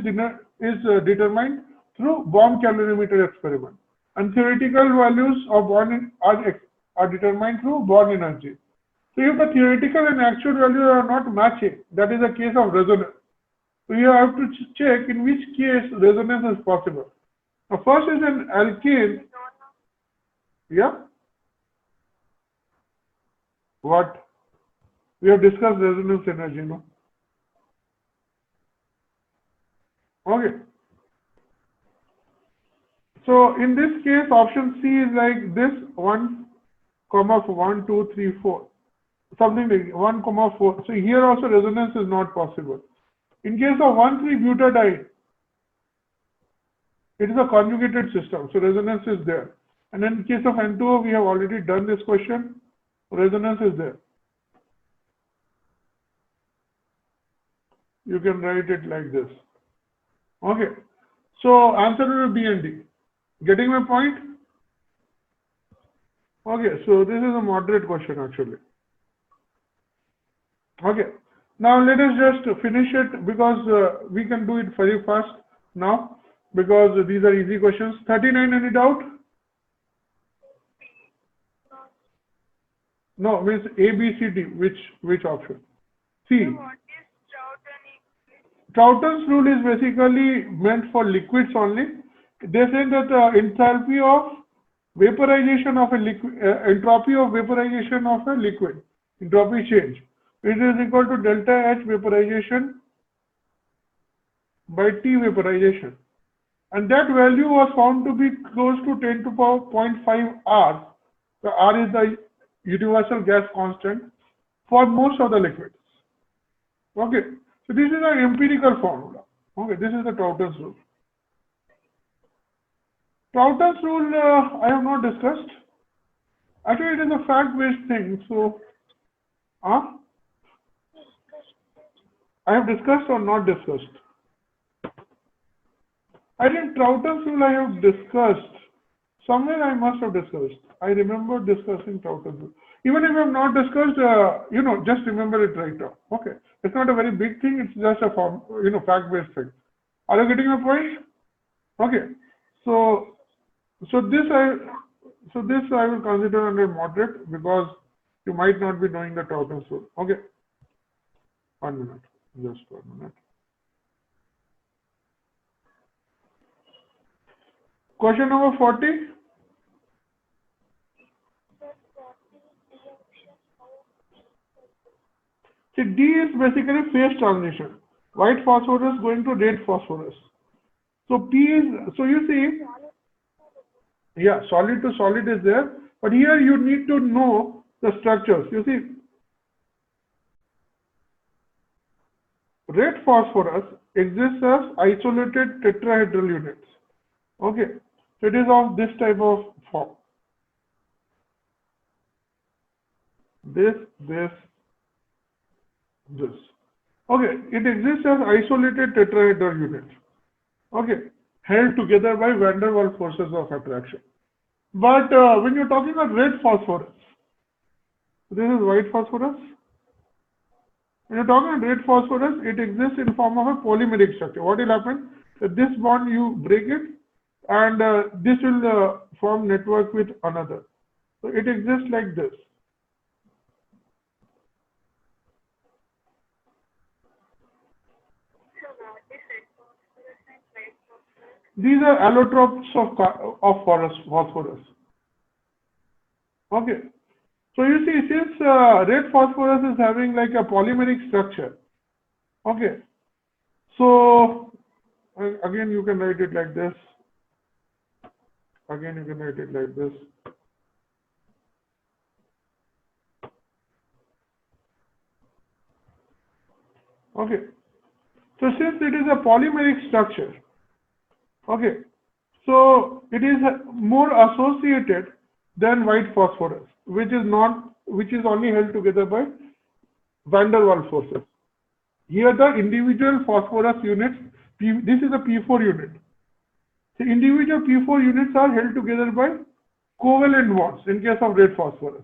[SPEAKER 2] is determined through Bohm calorimeter experiment, and theoretical values of Bohm are determined through Bohm energy. So if the theoretical and actual values are not matching, that is a case of resonance. So you have to check in which case resonance is possible. Now first is an alkane. Yeah? What? We have discussed resonance energy, no? Okay. So in this case, option C is like this 1, 1, 2, 3, 4. Something like 1, 4. So here also resonance is not possible. In case of 1,3-butadiene, it is a conjugated system, so resonance is there. And in case of N2O, we have already done this question. Resonance is there. You can write it like this. Okay. So answer will be B and D. Getting my point? Okay. So this is a moderate question actually. Okay. Now let us just finish it because we can do it very fast now because these are easy questions. 39, any doubt? No, means A, B, C, D. Which option? C.
[SPEAKER 3] What is Troughton equation?
[SPEAKER 2] Troughton's rule is basically meant for liquids only. They say that enthalpy of vaporization of a liquid, entropy of vaporization of a liquid, entropy change, it is equal to delta H vaporization by T vaporization. And that value was found to be close to 10 to the power 0.5 R. So R is the universal gas constant for most of the liquids. Okay. So this is an empirical formula. Okay. This is the Troughton's rule. Troughton's rule, I have not discussed. Actually, it is a fact-based thing. So, I have discussed or not discussed? I think Troughton's rule I have discussed. Somewhere I must have discussed. I remember discussing Troughton's rule. Even if I have not discussed, just remember it right now. Okay. It's not a very big thing. It's just a form, fact-based thing. Are you getting my point? Okay. So this I will consider under moderate because you might not be knowing the Troughton's rule. Okay. 1 minute. Just 1 minute. Question number 40. See, D is basically phase transition. White phosphorus going to red phosphorus. So P is, so you see, yeah, solid to solid is there, but here you need to know the structures. You see, red phosphorus exists as isolated tetrahedral units. Okay, so it is of this type of form. This. Okay, it exists as isolated tetrahedral units. Okay, held together by van der Waals forces of attraction. But when you're talking about red phosphorus, this is white phosphorus. When you're talking about red phosphorus, it exists in form of a polymeric structure. What will happen? That this bond you break it, and this will form network with another. So it exists like this. These are allotropes of phosphorus. Okay. So you see, since red phosphorus is having like a polymeric structure. Okay. So again, you can write it like this. Again, you can write it like this. Okay. So since it is a polymeric structure, okay, so it is more associated than white phosphorus, which is only held together by van der Waals forces. Here the individual phosphorus units, this is a P4 unit. The individual P4 units are held together by covalent bonds in case of red phosphorus.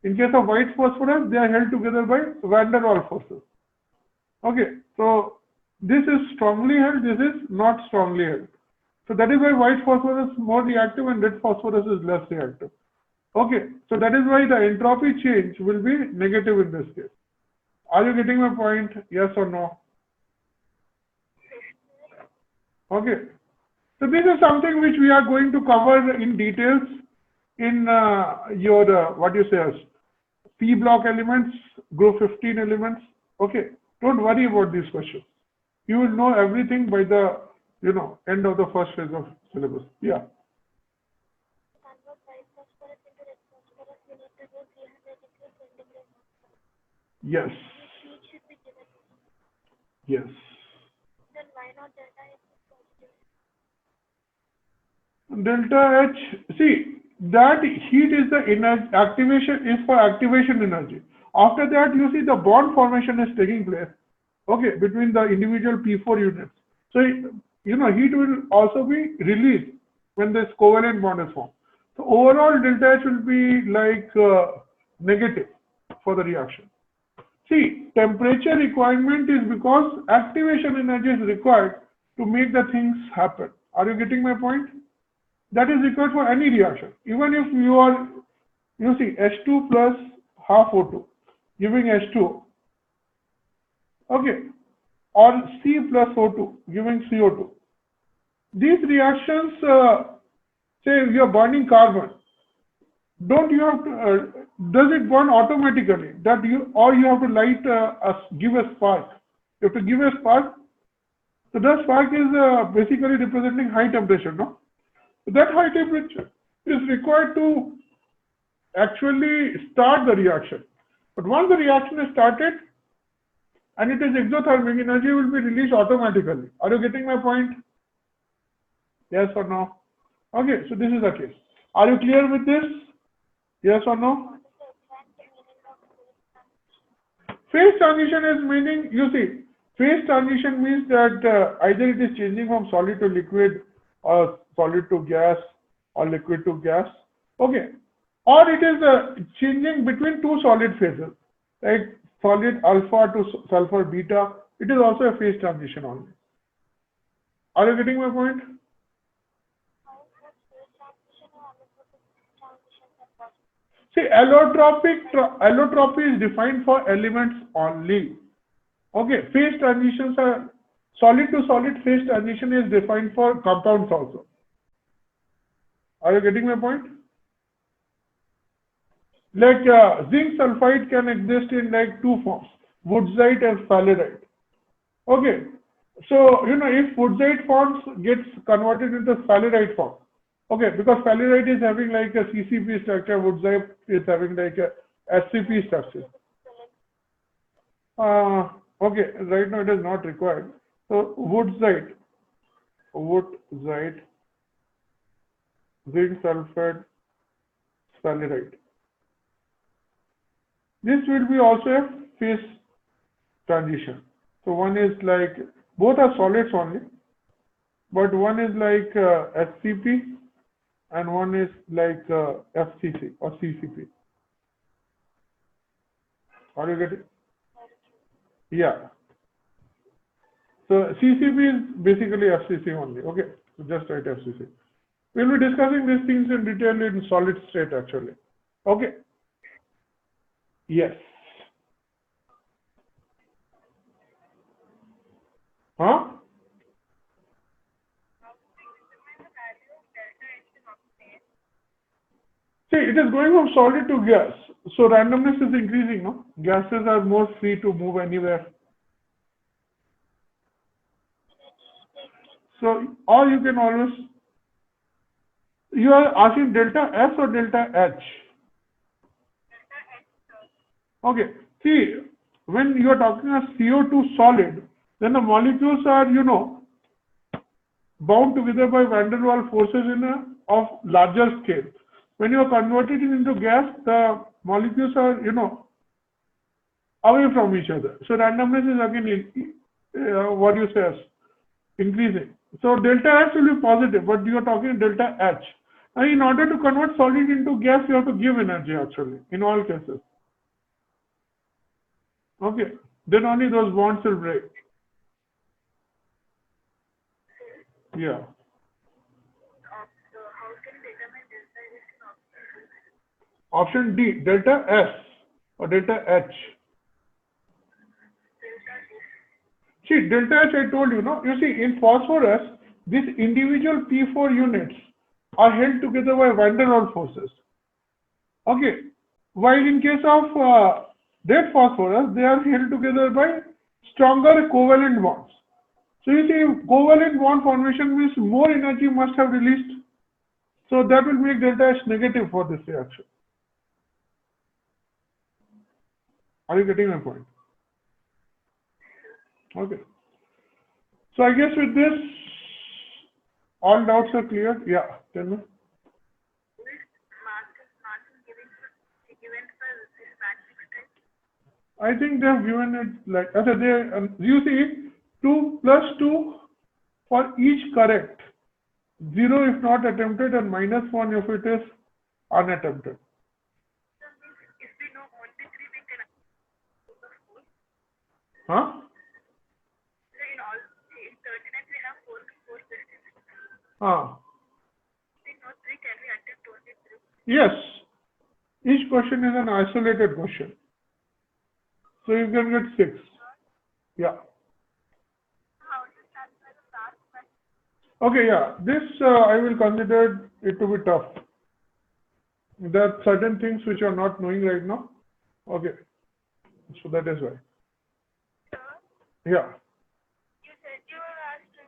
[SPEAKER 2] In case of white phosphorus, they are held together by van der Waals forces. Okay, so this is strongly held, this is not strongly held. So that is why white phosphorus is more reactive and red phosphorus is less reactive. Okay, so that is why the entropy change will be negative in this case. Are you getting my point? Yes or no? Okay. So this is something which we are going to cover in details in your, what you say, as P block elements, group 15 elements. Okay. Don't worry about these questions. You will know everything by the, end of the first phase of syllabus. Yeah. Yes. Yes.
[SPEAKER 3] Then why not
[SPEAKER 2] delta H, see, that heat is the energy, activation is for activation energy. After that, you see the bond formation is taking place, okay, between the individual P4 units. So, heat will also be released when this covalent bond is formed. So, overall delta H will be like negative for the reaction. See, temperature requirement is because activation energy is required to make the things happen. Are you getting my point? That is required for any reaction. Even if you see H2 plus half O2 giving H2O, okay, or C plus O2 giving CO2. These reactions, say you are burning carbon, don't you have to, does it burn automatically? Or you have to light, give a spark. You have to give a spark. So that spark is basically representing high temperature, no? That high temperature is required to actually start the reaction. But once the reaction is started and it is exothermic, energy will be released automatically. Are you getting my point? Yes or no? Okay, so this is the case. Are you clear with this? Yes or no? Phase transition is meaning, you see, phase transition means that either it is changing from solid to liquid or solid to gas or liquid to gas. Okay. Or it is changing between two solid phases, like solid alpha to sulfur beta. It is also a phase transition only. Are you getting my point? See, allotropy is defined for elements only. Okay, phase transitions are solid to solid phase transition is defined for compounds also. Are you getting my point? Like zinc sulfide can exist in like two forms, woodsite and sphalerite. Okay, so if woodsite forms gets converted into sphalerite form, okay, because sphalerite is having like a CCP structure, woodsite is having like a SCP structure. Okay, right now it is not required. So woodsite, zinc sulfide, sphalerite. This will be also a phase transition. So one is like, both are solids only, but one is like SCP and one is like FCC or CCP. Are you getting? Yeah. So CCP is basically FCC only. Okay, so just write FCC. We'll be discussing these things in detail in solid state actually. Okay. Yes. Huh? See, it is going from solid to gas. So randomness is increasing, no? Gases are more free to move anywhere. So, or you can always, you are asking delta S or delta H? Okay. See, when you are talking of CO2 solid, then the molecules are, bound together by van der Waals forces of larger scale. When you are converting it into gas, the molecules are, away from each other. So randomness is again, what you say, increasing. So delta H will be positive, but you are talking delta H. And in order to convert solid into gas, you have to give energy actually, in all cases. Okay. Then only those bonds will break. Yeah. Option D, delta S or delta H. See, delta H, I told you, no? You see, in phosphorus, these individual P4 units are held together by van der Waals forces. Okay. While in case of dead phosphorus, they are held together by stronger covalent bonds. So you see, covalent bond formation means more energy must have released. So that will make delta H negative for this reaction. Are you getting my point? Okay. So I guess with this, all doubts are clear. Yeah, tell me. I think they have given it like, you see, 2 plus 2 for each correct. 0 if not attempted and -1 if it is unattempted. Huh? Yes. Each question is an isolated question. So you can get 6. Yeah. Okay, yeah. This I will consider it to be tough. There are certain things which you are not knowing right now. Okay. So that is why. Yeah.
[SPEAKER 3] You said you were asked to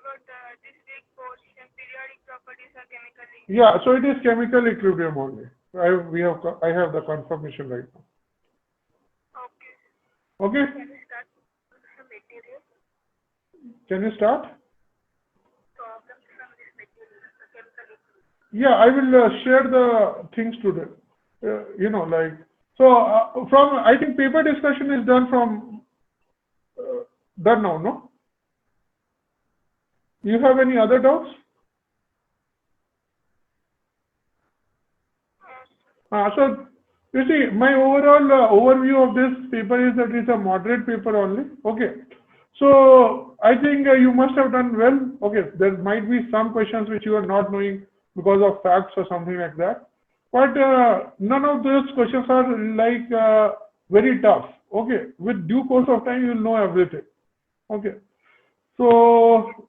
[SPEAKER 3] about this big portion, periodic properties or chemically.
[SPEAKER 2] Yeah, so it is chemical equilibrium only. I have the confirmation right now.
[SPEAKER 3] Okay.
[SPEAKER 2] Okay.
[SPEAKER 3] Can we start with some material?
[SPEAKER 2] Can you start?
[SPEAKER 3] Problems from this material, the chemical equilibrium.
[SPEAKER 2] yeah, I will share the things today. You know, like, so from, I think paper discussion is done from, done now, no? You have any other doubts? So, you see, my overall overview of this paper is that it's a moderate paper only. Okay. So, I think you must have done well. Okay. There might be some questions which you are not knowing because of facts or something like that. But none of those questions are like very tough. Okay. With due course of time, you'll know everything. Okay. So,